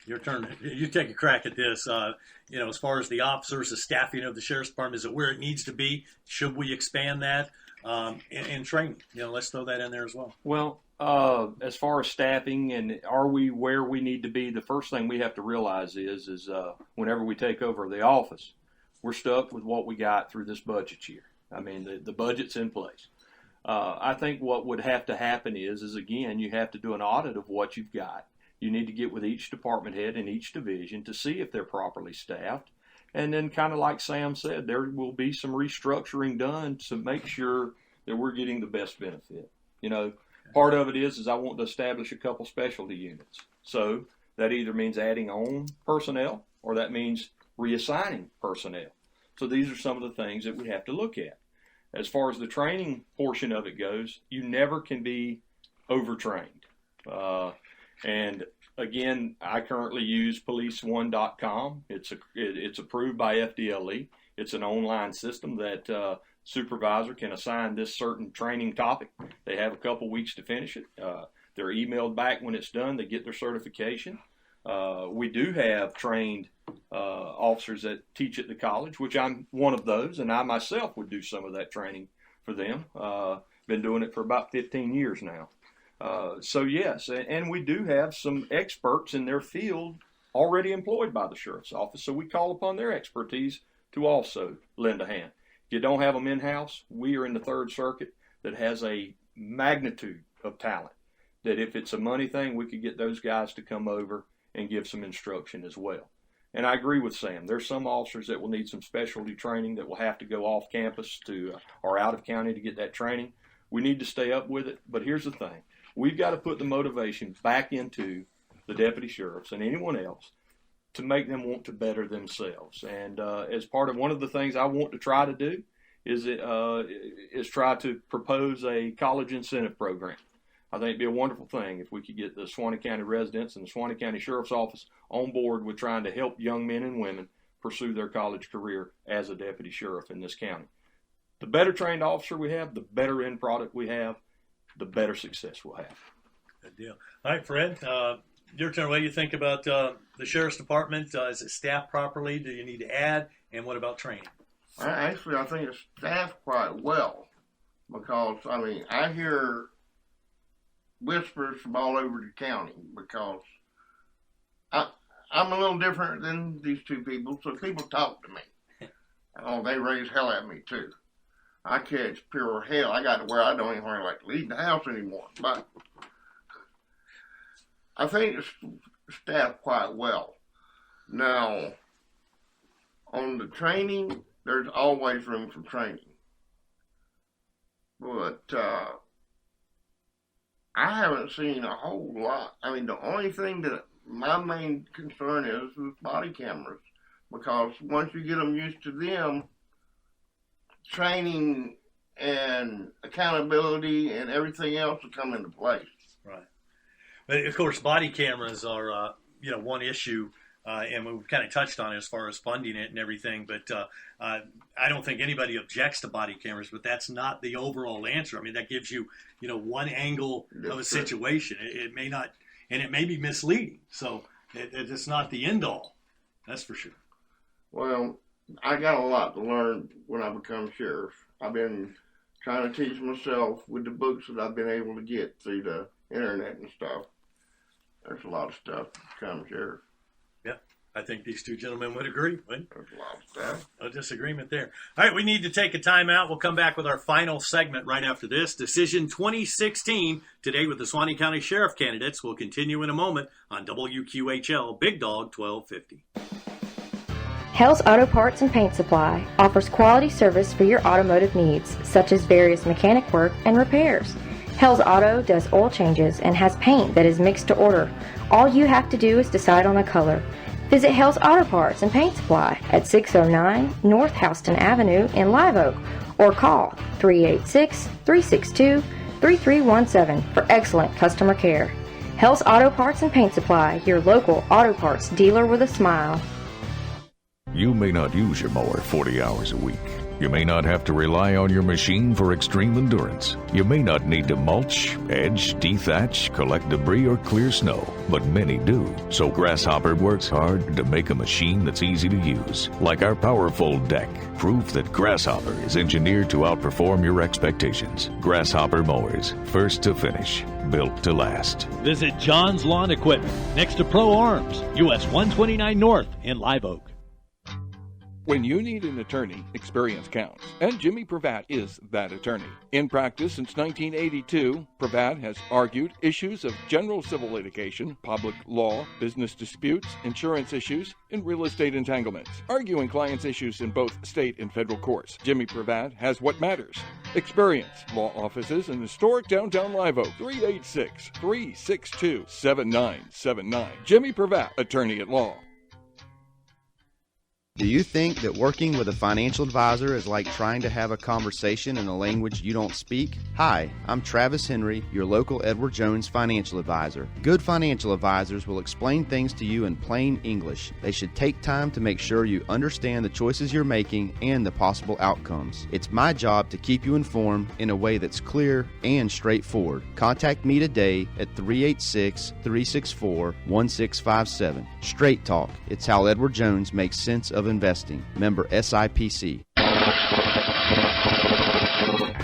your turn. You take a crack at this. You know, as far as the officers, the staffing of the Sheriff's Department, is it where it needs to be? Should we expand that? And training, you know, let's throw that in there as well. Well, as far as staffing and are we where we need to be, the first thing we have to realize is whenever we take over the office, we're stuck with what we got through this budget year. I mean, the budget's in place. I think what would have to happen is again, you have to do an audit of what you've got. You need to get with each department head in each division to see if they're properly staffed. And then, kind of like Sam said, there will be some restructuring done to make sure that we're getting the best benefit. You know, part of it is I want to establish a couple specialty units. So that either means adding on personnel or that means reassigning personnel. So these are some of the things that we have to look at. As far as the training portion of it goes, you never can be overtrained. And again, I currently use policeone.com. It's approved by FDLE. It's an online system that supervisor can assign this certain training topic. They have a couple weeks to finish it. They're emailed back when it's done. They get their certification. We do have trained officers that teach at the college, which I'm one of those, and I myself would do some of that training for them. Been doing it for about 15 years now. So yes, and we do have some experts in their field already employed by the Sheriff's Office, so we call upon their expertise to also lend a hand. If you don't have them in-house, we are in the Third Circuit that has a magnitude of talent that if it's a money thing, we could get those guys to come over and give some instruction as well. And I agree with Sam. There's some officers that will need some specialty training that will have to go off campus or out of county to get that training. We need to stay up with it, but here's the thing. We've got to put the motivation back into the deputy sheriffs and anyone else to make them want to better themselves. And as part of one of the things I want to try to do is try to propose a college incentive program. I think it'd be a wonderful thing if we could get the Suwannee County residents and the Suwannee County Sheriff's Office on board with trying to help young men and women pursue their college career as a deputy sheriff in this county. The better trained officer we have, the better end product we have, the better success we'll have. Good deal. All right, Fred, your turn. What do you think about the Sheriff's Department? Is it staffed properly? Do you need to add? And what about training? Actually, I think it's staffed quite well because, I mean, I hear whispers from all over the county because I'm a little different than these two people, so people talk to me. Oh, they raise hell at me, too. I catch pure hell. I got to where I don't even like to leave the house anymore. But I think it's staffed quite well. Now, on the training, there's always room for training. But I haven't seen a whole lot. I mean, the only thing that my main concern is body cameras. Because once you get them used to them, training and accountability and everything else will come into place. Right. But of course, body cameras are, one issue, and we've kind of touched on it as far as funding it and everything. But I don't think anybody objects to body cameras, but that's not the overall answer. I mean, that gives you, one angle of a situation. It may not, and it may be misleading. So it's not the end all. That's for sure. Well, I got a lot to learn when I become sheriff. I've been trying to teach myself with the books that I've been able to get through the internet and stuff. There's a lot of stuff to become sheriff. Yeah, I think these two gentlemen would agree. There's a lot of stuff. No disagreement there. All right, we need to take a timeout. We'll come back with our final segment right after this. Decision 2016, today with the Suwannee County Sheriff candidates. We'll continue in a moment on WQHL Big Dog 1250. Hell's Auto Parts and Paint Supply offers quality service for your automotive needs, such as various mechanic work and repairs. Hell's Auto does oil changes and has paint that is mixed to order. All you have to do is decide on a color. Visit Hell's Auto Parts and Paint Supply at 609 North Houston Avenue in Live Oak or call 386-362-3317 for excellent customer care. Hell's Auto Parts and Paint Supply, your local auto parts dealer with a smile. You may not use your mower 40 hours a week. You may not have to rely on your machine for extreme endurance. You may not need to mulch, edge, dethatch, collect debris, or clear snow, but many do. So Grasshopper works hard to make a machine that's easy to use, like our powerful deck, proof that Grasshopper is engineered to outperform your expectations. Grasshopper mowers, first to finish, built to last. Visit John's Lawn Equipment next to Pro Arms, US 129 North in Live Oak. When you need an attorney, experience counts, and Jimmy Pravat is that attorney. In practice since 1982, Pravat has argued issues of general civil litigation, public law, business disputes, insurance issues, and real estate entanglements, arguing clients' issues in both state and federal courts. Jimmy Pravat has what matters. Experience. Law offices in historic downtown Live Oak, 386-362-7979. Jimmy Pravat, attorney at law. Do you think that working with a financial advisor is like trying to have a conversation in a language you don't speak? Hi, I'm Travis Henry, your local Edward Jones financial advisor. Good financial advisors will explain things to you in plain English. They should take time to make sure you understand the choices you're making and the possible outcomes. It's my job to keep you informed in a way that's clear and straightforward. Contact me today at 386-364-1657. Straight Talk. It's how Edward Jones makes sense of investing. Member SIPC.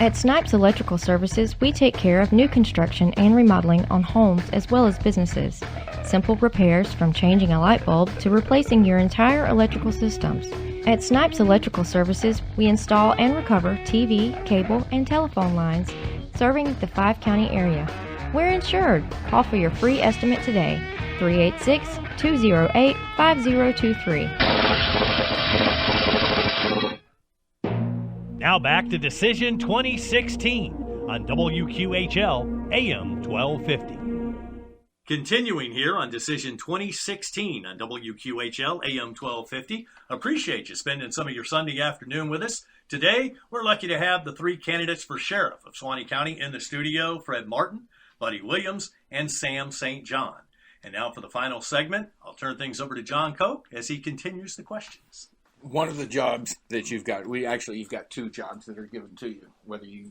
At Snipes Electrical Services, we take care of new construction and remodeling on homes as well as businesses. Simple repairs from changing a light bulb to replacing your entire electrical systems. At Snipes Electrical Services, we install and recover TV, cable, and telephone lines serving the 5-county area. We're insured. Call for your free estimate today. 386-208-5023. Now back to Decision 2016 on WQHL AM 1250. Continuing here on Decision 2016 on WQHL AM 1250. Appreciate you spending some of your Sunday afternoon with us. Today, we're lucky to have the three candidates for sheriff of Suwannee County in the studio, Fred Martin, Buddy Williams, and Sam St. John. And now for the final segment, I'll turn things over to John Koch as he continues the questions. One of the jobs that you've got, you've got two jobs that are given to you, whether you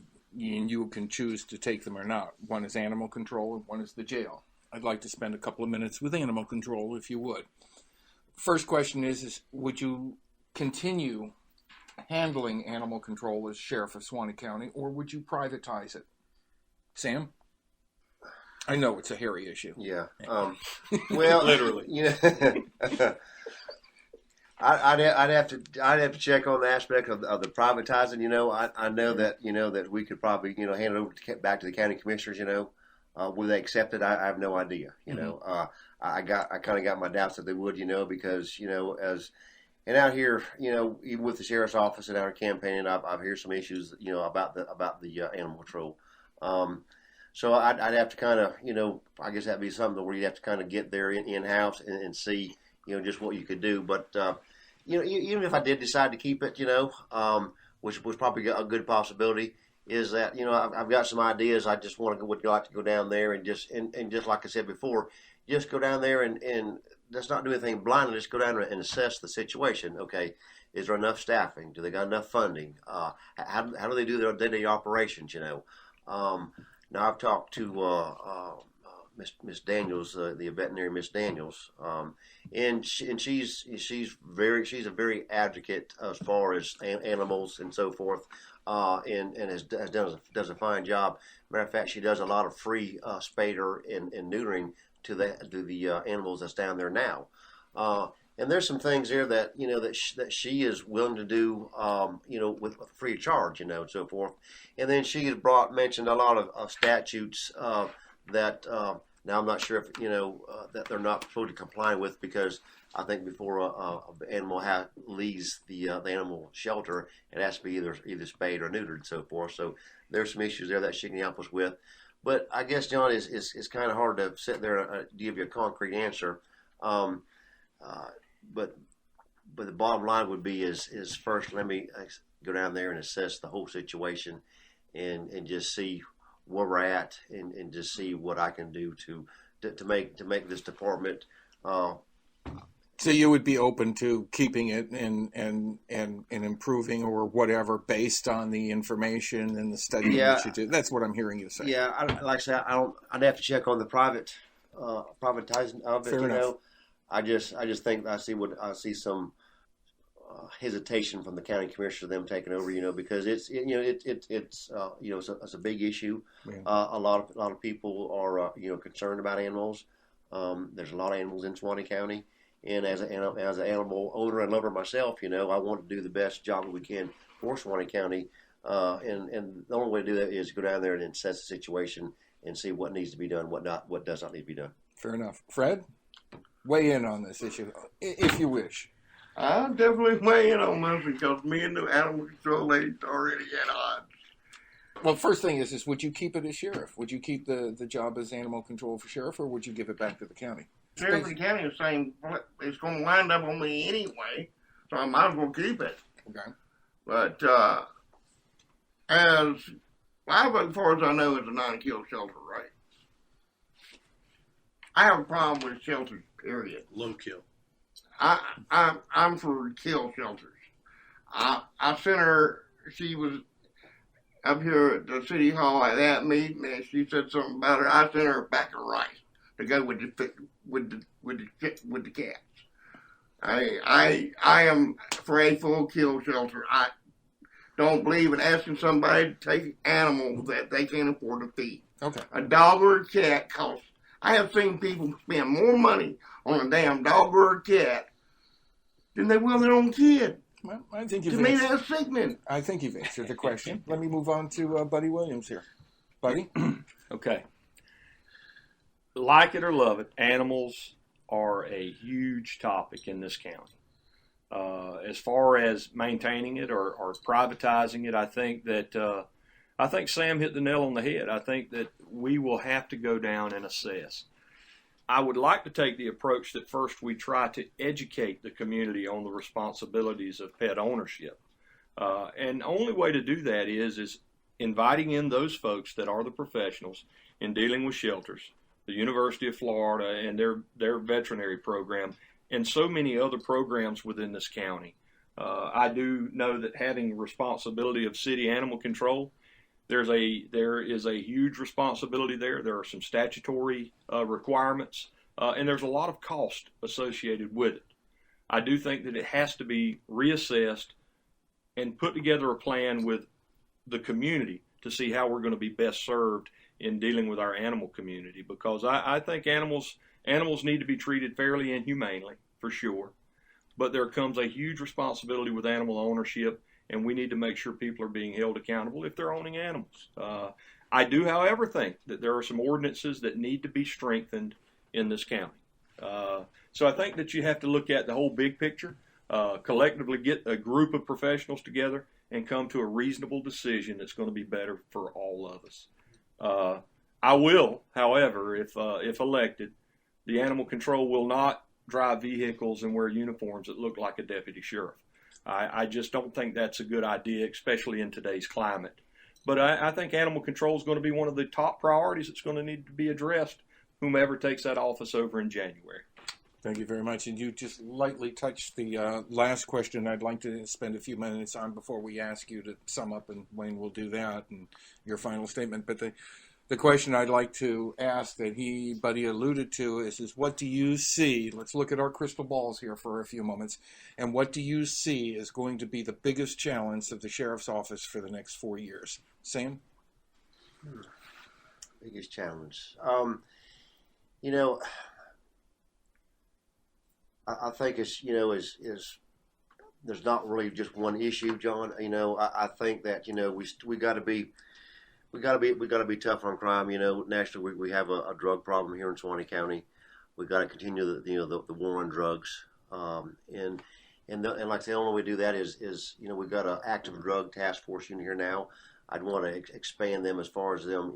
can choose to take them or not. One is animal control and one is the jail. I'd like to spend a couple of minutes with animal control, if you would. First question is would you continue handling animal control as sheriff of Suwannee County, or would you privatize it? Sam? I know it's a hairy issue. Yeah. Well, literally. You know, I'd have to check on the aspect of the privatizing. You know, I know that that we could probably hand it over back to the county commissioners. You know, would they accept it? I have no idea. You know, I kind of got my doubts that they would. You know, because and out here, even with the sheriff's office and our campaigning, I've heard some issues. About the animal control. So I'd have to kind of, I guess that'd be something where you have to kind of get there in-house and see, just what you could do. But, even if I did decide to keep it, which was probably a good possibility, is that, I've got some ideas. I just would like to go down there and just like I said before, just go down there and let's not do anything blindly. Just go down there and assess the situation. Okay. Is there enough staffing? Do they got enough funding? How do they do their day-to-day operations, Now, I've talked to Miss Daniels, the veterinary Miss Daniels, and she's a very advocate as far as animals and so forth, and does a fine job. Matter of fact, she does a lot of free spader and neutering to the animals that's down there now. And there's some things there that that she is willing to do, with free of charge, and so forth. And then she has mentioned a lot of statutes that now I'm not sure if that they're not supposed to comply with, because I think before an animal leaves the animal shelter, it has to be either spayed or neutered and so forth. So there's some issues there that she can help us with. But I guess, John, it's kind of hard to sit there and give you a concrete answer. But the bottom line would be is first, let me go down there and assess the whole situation and just see where we're at and just see what I can do to make this department. So you would be open to keeping it and improving or whatever based on the information and the study that you do. That's what I'm hearing you say. Yeah, like I said, I'd have to check on the privatizing of it. Fair enough. I just think I see some hesitation from the county commissioner, them taking over, because it's a big issue. Yeah. A lot of people are concerned about animals. There's a lot of animals in Suwannee County, and as an animal owner and lover myself, I want to do the best job we can for Suwannee County. And the only way to do that is go down there and assess the situation and see what needs to be done, what does not need to be done. Fair enough. Fred, weigh in on this issue, if you wish. I'll definitely weigh in on this because me and the animal control lady already at odds. Well, first thing is would you keep it as sheriff? Would you keep the job as animal control for sheriff, or would you give it back to the county? Sheriff of the county is saying it's going to wind up on me anyway, so I might as well keep it. Okay. But as far as I know, it's a non-kill shelter, right? I have a problem with shelters, period. Low kill. I'm for kill shelters. I sent her. She was up here at the city hall at that meeting, and she said something about her. I sent her a pack of rice to go with the cats. I am for a full kill shelter. I don't believe in asking somebody to take animals that they can't afford to feed. Okay. A dog or a cat costs. I have seen people spend more money on a damn dog or a cat than they will their own kid. Well, I think you've me, that's sickening. I think you've answered the question. Let me move on to Buddy Williams here. Buddy? Okay. Like it or love it, animals are a huge topic in this county. As far as maintaining it or privatizing it, I think Sam hit the nail on the head. I think that we will have to go down and assess. I would like to take the approach that first we try to educate the community on the responsibilities of pet ownership. And the only way to do that is inviting in those folks that are the professionals in dealing with shelters, the University of Florida and their veterinary program, and so many other programs within this county. I do know that having responsibility of city animal control, there is a huge responsibility there. There are some statutory requirements, and there's a lot of cost associated with it. I do think that it has to be reassessed and put together a plan with the community to see how we're going to be best served in dealing with our animal community, because I think animals need to be treated fairly and humanely, for sure. But there comes a huge responsibility with animal ownership, and we need to make sure people are being held accountable if they're owning animals. I do, however, think that there are some ordinances that need to be strengthened in this county. So I think that you have to look at the whole big picture, collectively get a group of professionals together and come to a reasonable decision that's going to be better for all of us. I will, however, if elected, the animal control will not drive vehicles and wear uniforms that look like a deputy sheriff. I just don't think that's a good idea, especially in today's climate. But I think animal control is going to be one of the top priorities that's going to need to be addressed, whomever takes that office over in January. Thank you very much. And you just lightly touched the last question I'd like to spend a few minutes on before we ask you to sum up, and Wayne will do that, and your final statement. But the The question I'd like to ask that Buddy alluded to is what do you see? Let's look at our crystal balls here for a few moments. And what do you see is going to be the biggest challenge of the sheriff's office for the next 4 years? Sam? Biggest challenge. I think it's, is there's not really just one issue, John. I think that, we got to be tough on crime. Nationally, we have a drug problem here in Suwannee County. We got to continue the war on drugs. And like I say, the only way we do that is we've got an active drug task force in here now. I'd want to expand them as far as them,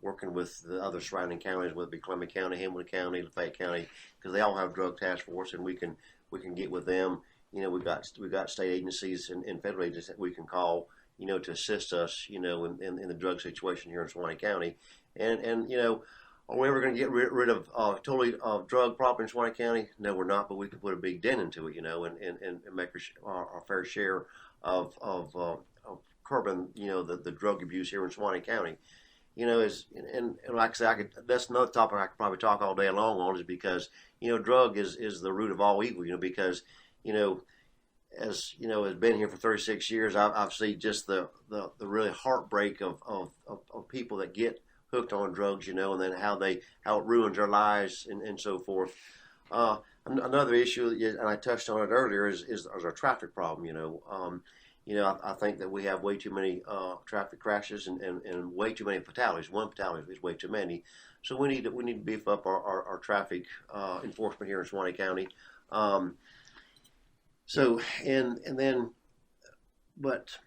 working with the other surrounding counties, whether it be Columbia County, Hamilton County, Lafayette County, because they all have drug task force, and we can get with them. We've got state agencies and federal agencies that we can call, to assist us, in the drug situation here in Suwannee County, and are we ever going to get rid of totally drug problem in Suwannee County? No, we're not, but we can put a big dent into it, and make our fair share of curbing, the drug abuse here in Suwannee County. And like I said, that's another topic I could probably talk all day long on, is because, drug is the root of all evil, because, as been here for 36 years, I've seen just the really heartbreak of people that get hooked on drugs, and then how it ruins their lives and so forth. Another issue, and I touched on it earlier, is our traffic problem. I think that we have way too many traffic crashes and way too many fatalities. One fatality is way too many. So we need to beef up our traffic enforcement here in Suwannee County. But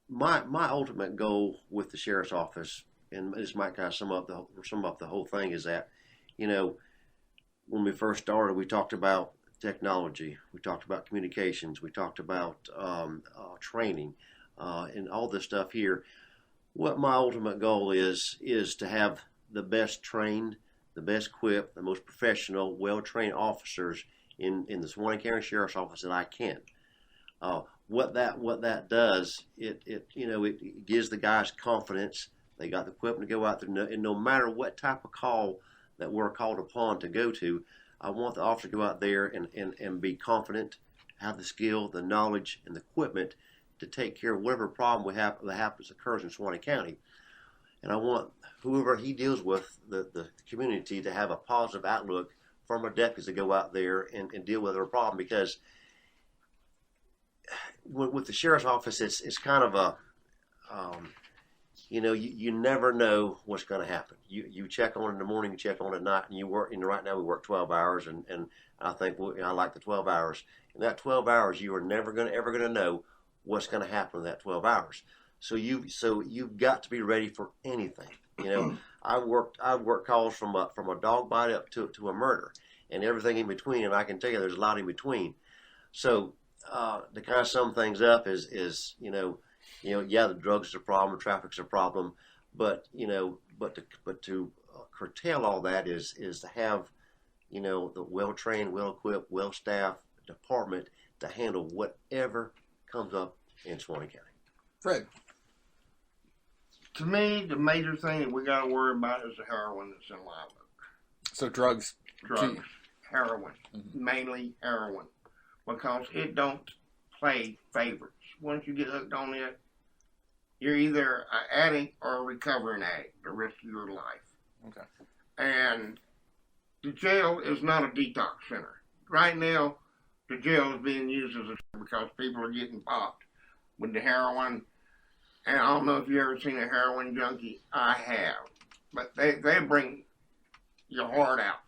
my ultimate goal with the sheriff's office, and this might kind of sum up the whole thing, is that, when we first started, we talked about technology, we talked about communications, we talked about training, and all this stuff here. What my ultimate goal is to have the best trained, the best equipped, the most professional, well-trained officers in the Suwannee County Sheriff's Office that I can. What that does, it gives the guys confidence. They got the equipment to go out there, and no matter what type of call that we're called upon to go to, I want the officer to go out there and be confident, have the skill, the knowledge, and the equipment to take care of whatever problem that occurs in Suwannee County. And I want whoever he deals with, the community, to have a positive outlook from our deputies to go out there and deal with their problem, because with the sheriff's office, it's kind of a, you never know what's going to happen. You check on it in the morning, you check on it at night, and you work. Right now we work 12 hours, and I think I like the 12 hours. In that 12 hours, you are never ever going to know what's going to happen in that 12 hours. So you've got to be ready for anything. I've worked calls from a dog bite up to a murder, and everything in between. And I can tell you, there's a lot in between. So to kind of sum things up is the drugs is a problem, traffic's a problem, but to curtail all that is to have the well-trained, well-equipped, well-staffed department to handle whatever comes up in Suwannee County. Fred. To me, the major thing that we got to worry about is the heroin that's in Live Oak. So drugs, heroin, mainly heroin, because it don't play favorites. Once you get hooked on it, you're either an addict or a recovering addict the rest of your life. Okay. And the jail is not a detox center. Right now, the jail is being used as a because people are getting popped with the heroin. And I don't know if you ever seen a heroin junkie. I have. But they bring your heart out.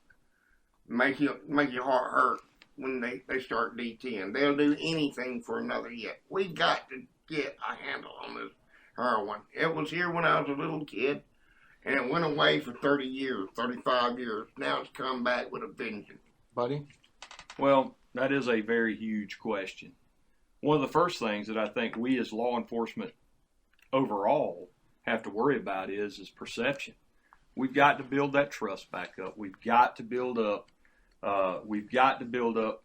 Make your heart hurt when they start DTing. They'll do anything for another hit. We got to get a handle on this heroin. It was here when I was a little kid, and it went away for 30 years, 35 years. Now it's come back with a vengeance. Buddy? Well, that is a very huge question. One of the first things that I think we as law enforcement overall have to worry about is perception. We've got to build that trust back up. We've got to build up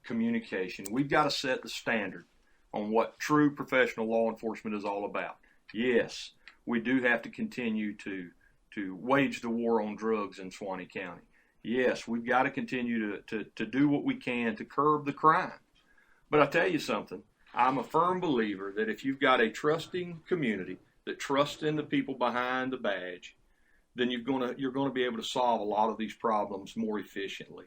communication. We've got to set the standard on what true professional law enforcement is all about. Yes, we do have to continue to wage the war on drugs in Suwannee County. Yes, we've got to continue to do what we can to curb the crime. But I'll tell you something, I'm a firm believer that if you've got a trusting community that trusts in the people behind the badge, then you're going to be able to solve a lot of these problems more efficiently.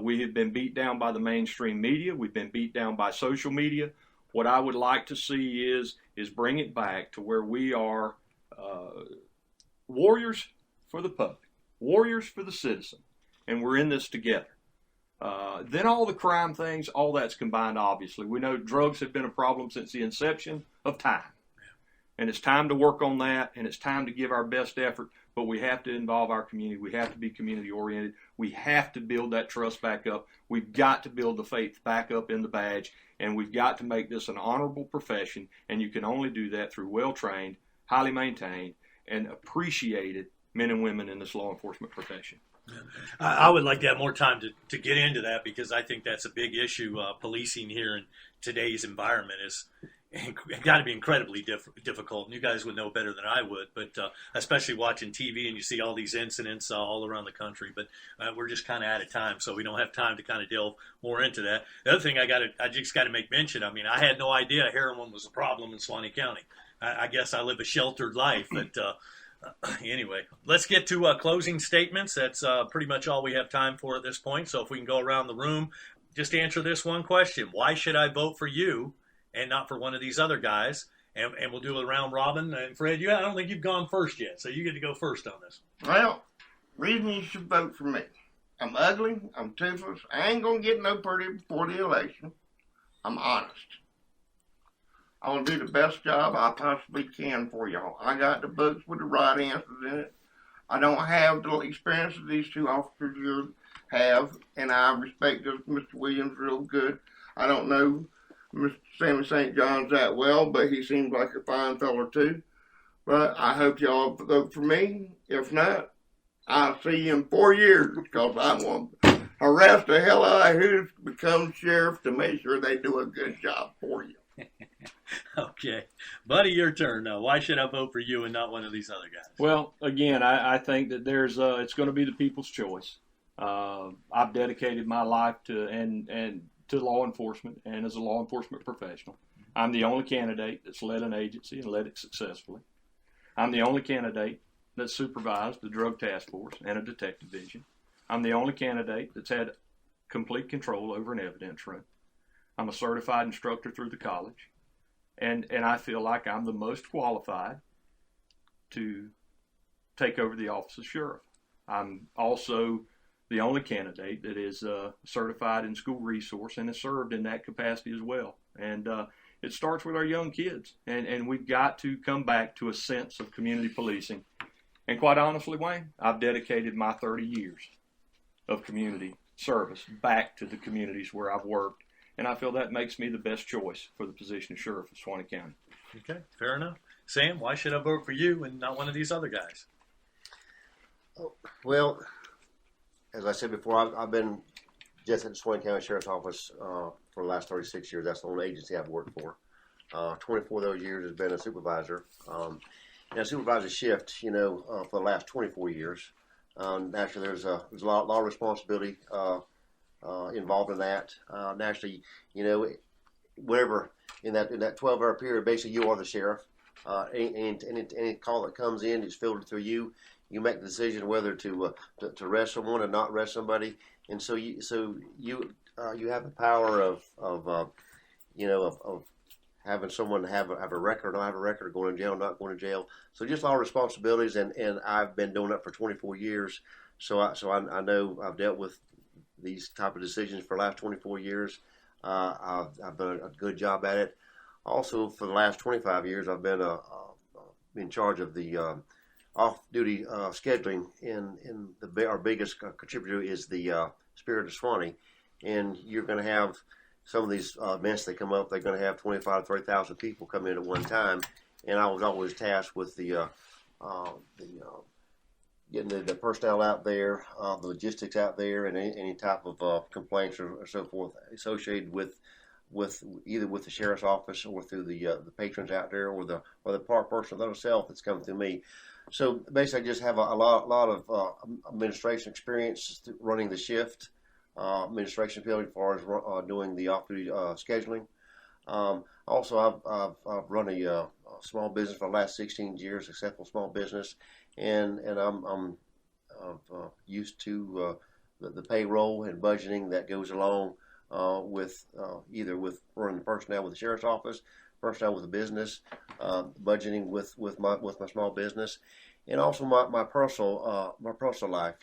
We have been beat down by the mainstream media. We've been beat down by social media. What I would like to see is bring it back to where we are warriors for the public, warriors for the citizen, and we're in this together. Then all the crime things, all that's combined, obviously. We know drugs have been a problem since the inception of time. And it's time to work on that, and it's time to give our best effort, but we have to involve our community. We have to be community-oriented. We have to build that trust back up. We've got to build the faith back up in the badge, and we've got to make this an honorable profession, and you can only do that through well-trained, highly maintained, and appreciated men and women in this law enforcement profession. I would like to have more time to get into that, because I think that's a big issue. Policing here in today's environment is got to be incredibly difficult, and you guys would know better than I would, but especially watching TV and you see all these incidents all around the country. But we're just kind of out of time, so we don't have time to kind of delve more into that. The other thing I just got to make mention, I mean, I had no idea heroin was a problem in Suwannee County. I guess I live a sheltered life, but anyway, let's get to closing statements. That's pretty much all we have time for at this point, so if we can go around the room, just answer this one question. Why should I vote for you and not for one of these other guys? And we'll do a round robin. And Fred, I don't think you've gone first yet, so you get to go first on this. Well, reason you should vote for me. I'm ugly. I'm toothless. I ain't going to get no pretty before the election. I'm honest. I want to do the best job I possibly can for y'all. I got the books with the right answers in it. I don't have the experience that these two officers here have, and I respect Mr. Williams real good. I don't know Mr. Sammy St. John's that well, but he seems like a fine fella too. But I hope y'all vote for me. If not, I'll see you in 4 years, because I'm going to harass the hell out of who's become sheriff to make sure they do a good job for you. Okay. Buddy, your turn now. Why should I vote for you and not one of these other guys? Well, again, I think that it's going to be the people's choice. I've dedicated my life to law enforcement and as a law enforcement professional. I'm the only candidate that's led an agency and led it successfully. I'm the only candidate that supervised the drug task force and a detective division. I'm the only candidate that's had complete control over an evidence room. I'm a certified instructor through the college, and I feel like I'm the most qualified to take over the office of sheriff. I'm also the only candidate that is certified in school resource and has served in that capacity as well. And it starts with our young kids, and we've got to come back to a sense of community policing. And quite honestly, Wayne, I've dedicated my 30 years of community service back to the communities where I've worked, and I feel that makes me the best choice for the position of sheriff of Suwannee County. Okay, fair enough. Sam, why should I vote for you and not one of these other guys? Well, as I said before, I've been just at the Suwannee County Sheriff's Office for the last 36 years. That's the only agency I've worked for. 24 of those years has been a supervisor. And a supervisor shift, for the last 24 years. Naturally, there's a lot of responsibility involved in that. Naturally, whatever in that 12-hour period, basically you are the sheriff. Any call that comes in is filtered through you. You make the decision whether to arrest someone or not arrest somebody, and so you have the power of having someone have a record, not have a record, going to jail, not going to jail. So just a lot of responsibilities, and I've been doing that for 24 years. So I know I've dealt with these type of decisions for the last 24 years. I've done a good job at it. Also, for the last 25 years, I've been in charge of the off-duty scheduling. Our biggest contributor is the Spirit of Suwannee, and you're going to have some of these events that come up. They're going to have 25,000 to 30,000 people come in at one time, and I was always tasked with the getting the personnel out there, the logistics out there, and any type of complaints or so forth associated with either with the sheriff's office or through the patrons out there, or the park person themselves that's come through me. So basically, I just have a lot of administration experience running the shift, administration field as far as doing the off-duty scheduling. Also, I've run a small business for the last 16 years, successful small business, and I'm used to the payroll and budgeting that goes along with either with running the personnel with the sheriff's office, personnel with the business, budgeting with my small business, and also my personal life.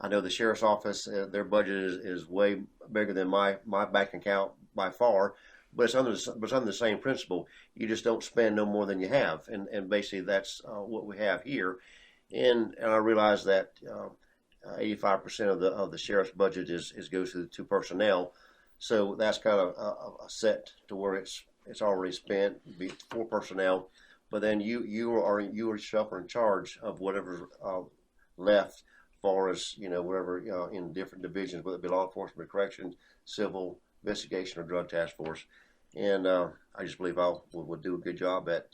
I know the sheriff's office, their budget is way bigger than my bank account by far, but it's under the same principle. You just don't spend no more than you have, and basically that's what we have here. And I realize that 85% of the sheriff's budget goes to personnel, so that's kind of set to where it's already spent for personnel. But then you yourself are in charge of whatever's left, as far as whatever in different divisions, whether it be law enforcement, corrections, civil, investigation, or drug task force. And I just believe I will do a good job at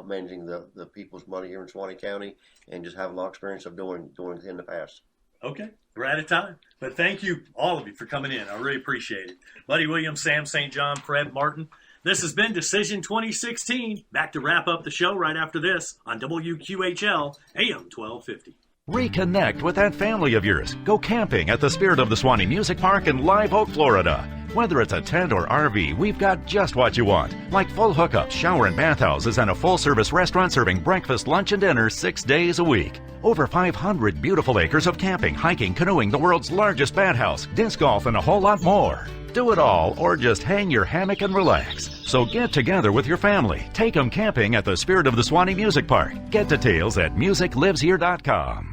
managing the people's money here in Suwannee County, and just have a lot of experience of doing it in the past. Okay, we're out of time. But thank you, all of you, for coming in. I really appreciate it. Buddy Williams, Sam St. John, Fred Martin. This has been Decision 2016. Back to wrap up the show right after this on WQHL AM 1250. Reconnect with that family of yours. Go camping at the Spirit of the Suwannee Music Park in Live Oak, Florida. Whether it's a tent or RV, we've got just what you want. Like full hookups, shower and bathhouses, and a full-service restaurant serving breakfast, lunch, and dinner 6 days a week. Over 500 beautiful acres of camping, hiking, canoeing, the world's largest bat house, disc golf, and a whole lot more. Do it all, or just hang your hammock and relax. So get together with your family. Take them camping at the Spirit of the Suwannee Music Park. Get details at musicliveshere.com.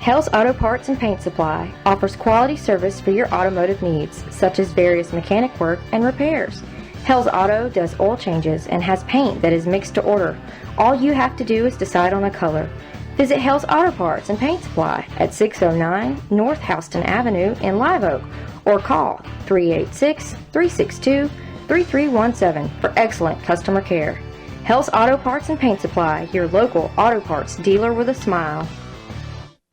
Hell's Auto Parts and Paint Supply offers quality service for your automotive needs, such as various mechanic work and repairs. Hell's Auto does oil changes and has paint that is mixed to order. All you have to do is decide on a color. Visit Hell's Auto Parts and Paint Supply at 609 North Houston Avenue in Live Oak, or call 386-362-3317 for excellent customer care. Hell's Auto Parts and Paint Supply, your local auto parts dealer with a smile.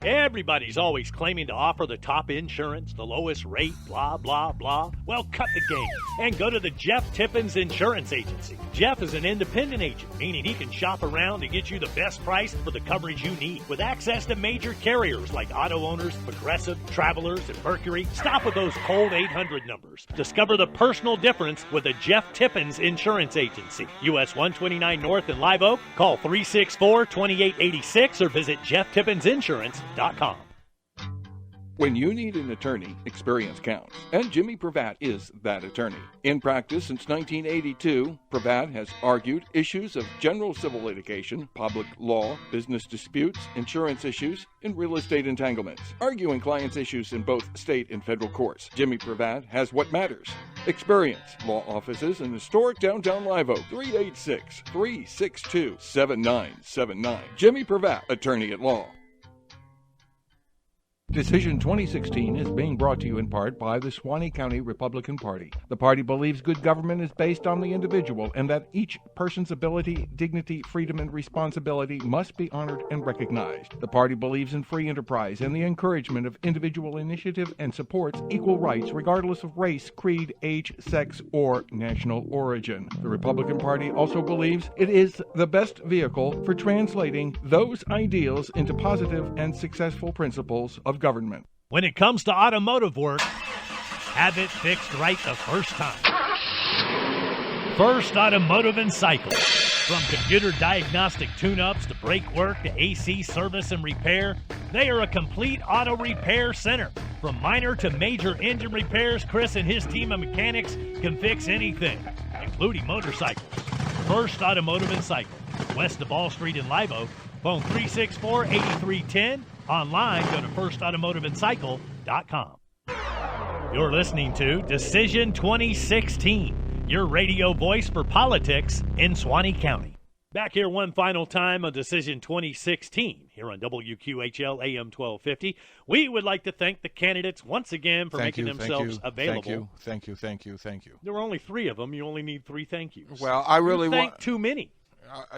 Everybody's always claiming to offer the top insurance, the lowest rate, blah, blah, blah. Well, cut the game and go to the Jeff Tippins Insurance Agency. Jeff is an independent agent, meaning he can shop around to get you the best price for the coverage you need. With access to major carriers like Auto Owners, Progressive, Travelers, and Mercury, stop with those cold 800 numbers. Discover the personal difference with the Jeff Tippins Insurance Agency. US 129 North in Live Oak. Call 364-2886 or visit JeffTippinsInsurance.com. When you need an attorney, experience counts, and Jimmy Pravat is that attorney. In practice since 1982, Pravat has argued issues of general civil litigation, public law, business disputes, insurance issues, and real estate entanglements, arguing clients' issues in both state and federal courts. Jimmy Pravat has what matters. Experience. Law offices in historic downtown Live Oak, 386-362-7979. Jimmy Pravat, attorney at law. Decision 2016 is being brought to you in part by the Suwannee County Republican Party. The party believes good government is based on the individual and that each person's ability, dignity, freedom, and responsibility must be honored and recognized. The party believes in free enterprise and the encouragement of individual initiative and supports equal rights regardless of race, creed, age, sex, or national origin. The Republican Party also believes it is the best vehicle for translating those ideals into positive and successful principles of government. When it comes to automotive work, have it fixed right the first time. First Automotive and Cycle. From computer diagnostic tune-ups to brake work to AC service and repair, they are a complete auto repair center. From minor to major engine repairs, Chris and his team of mechanics can fix anything, including motorcycles. First Automotive and Cycle, west of Ball Street in Live Oak. Phone 364-8310. Online, go to firstautomotiveandcycle.com. You're listening to Decision 2016, your radio voice for politics in Suwannee County. Back here one final time on Decision 2016 here here on WQHL AM 1250. We would like to thank the candidates once again for making themselves available. Thank you. There were only 3 of them. You only need 3 thank yous. Well, I really want too many.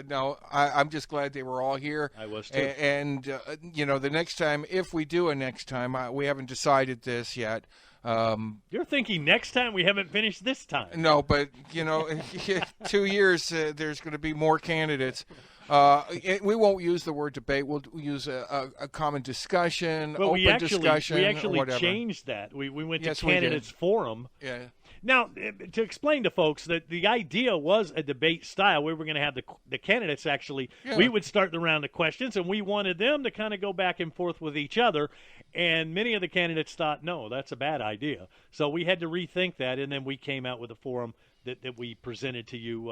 No, I'm just glad they were all here. I was too. And the next time, if we do a next time, we haven't decided this yet. You're thinking next time? We haven't finished this time. No, but 2 years, there's going to be more candidates. We won't use the word debate. We'll use a common discussion, open discussion. We actually whatever. changed that. We went to candidates forum. Yeah. Now, to explain to folks that the idea was a debate style. We were going to have the candidates actually. Yeah. We would start the round of questions, and we wanted them to kind of go back and forth with each other. And many of the candidates thought, no, that's a bad idea. So we had to rethink that, and then we came out with a forum that we presented to you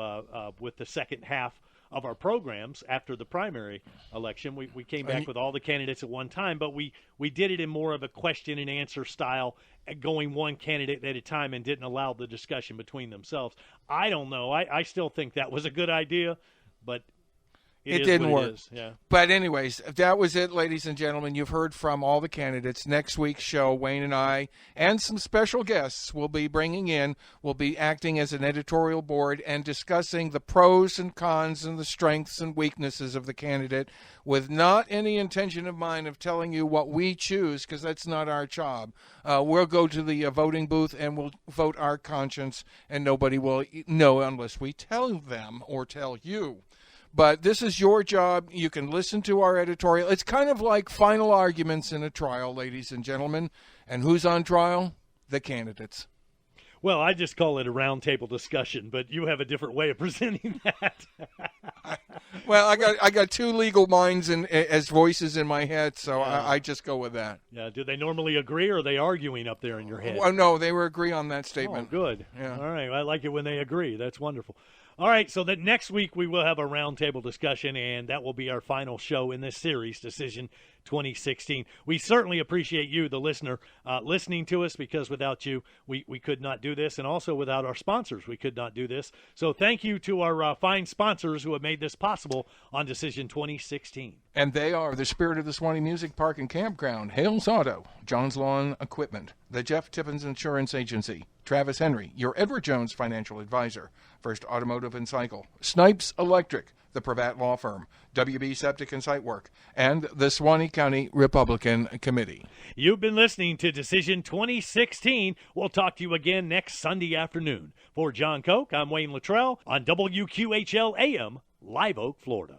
with the second half of our programs after the primary election. We came back with all the candidates at one time, but we did it in more of a question and answer style, going one candidate at a time, and didn't allow the discussion between themselves. I don't know. I still think that was a good idea, but it didn't work. Yeah. But anyways, that was it, ladies and gentlemen. You've heard from all the candidates. Next week's show, Wayne and I and some special guests will be bringing in, will be acting as an editorial board and discussing the pros and cons and the strengths and weaknesses of the candidate, with not any intention of mine of telling you what we choose, because that's not our job. We'll go to the voting booth and we'll vote our conscience, and nobody will know unless we tell them or tell you. But this is your job. You can listen to our editorial. It's kind of like final arguments in a trial, ladies and gentlemen. And who's on trial? The candidates. Well, I just call it a roundtable discussion, but you have a different way of presenting that. Well, I got 2 legal minds as voices in my head, so I just go with that. Yeah. Do they normally agree, or are they arguing up there in your head? Well, no, they were agree on that statement. Oh, good. Yeah. All right. I like it when they agree. That's wonderful. All right, so that next week we will have a roundtable discussion, and that will be our final show in this series, Decision 2016. We certainly appreciate you, the listener, listening to us, because without you, we could not do this, and also without our sponsors, we could not do this. So thank you to our fine sponsors who have made this possible on Decision 2016. And they are the Spirit of the Suwannee Music Park and Campground, Hales Auto, John's Lawn Equipment, the Jeff Tippins Insurance Agency, Travis Henry, your Edward Jones financial advisor, First Automotive and Cycle, Snipes Electric, the Pravat Law Firm, WB Septic and Site Work, and the Suwannee County Republican Committee. You've been listening to Decision 2016. We'll talk to you again next Sunday afternoon. For John Koch, I'm Wayne Luttrell on WQHL AM, Live Oak, Florida.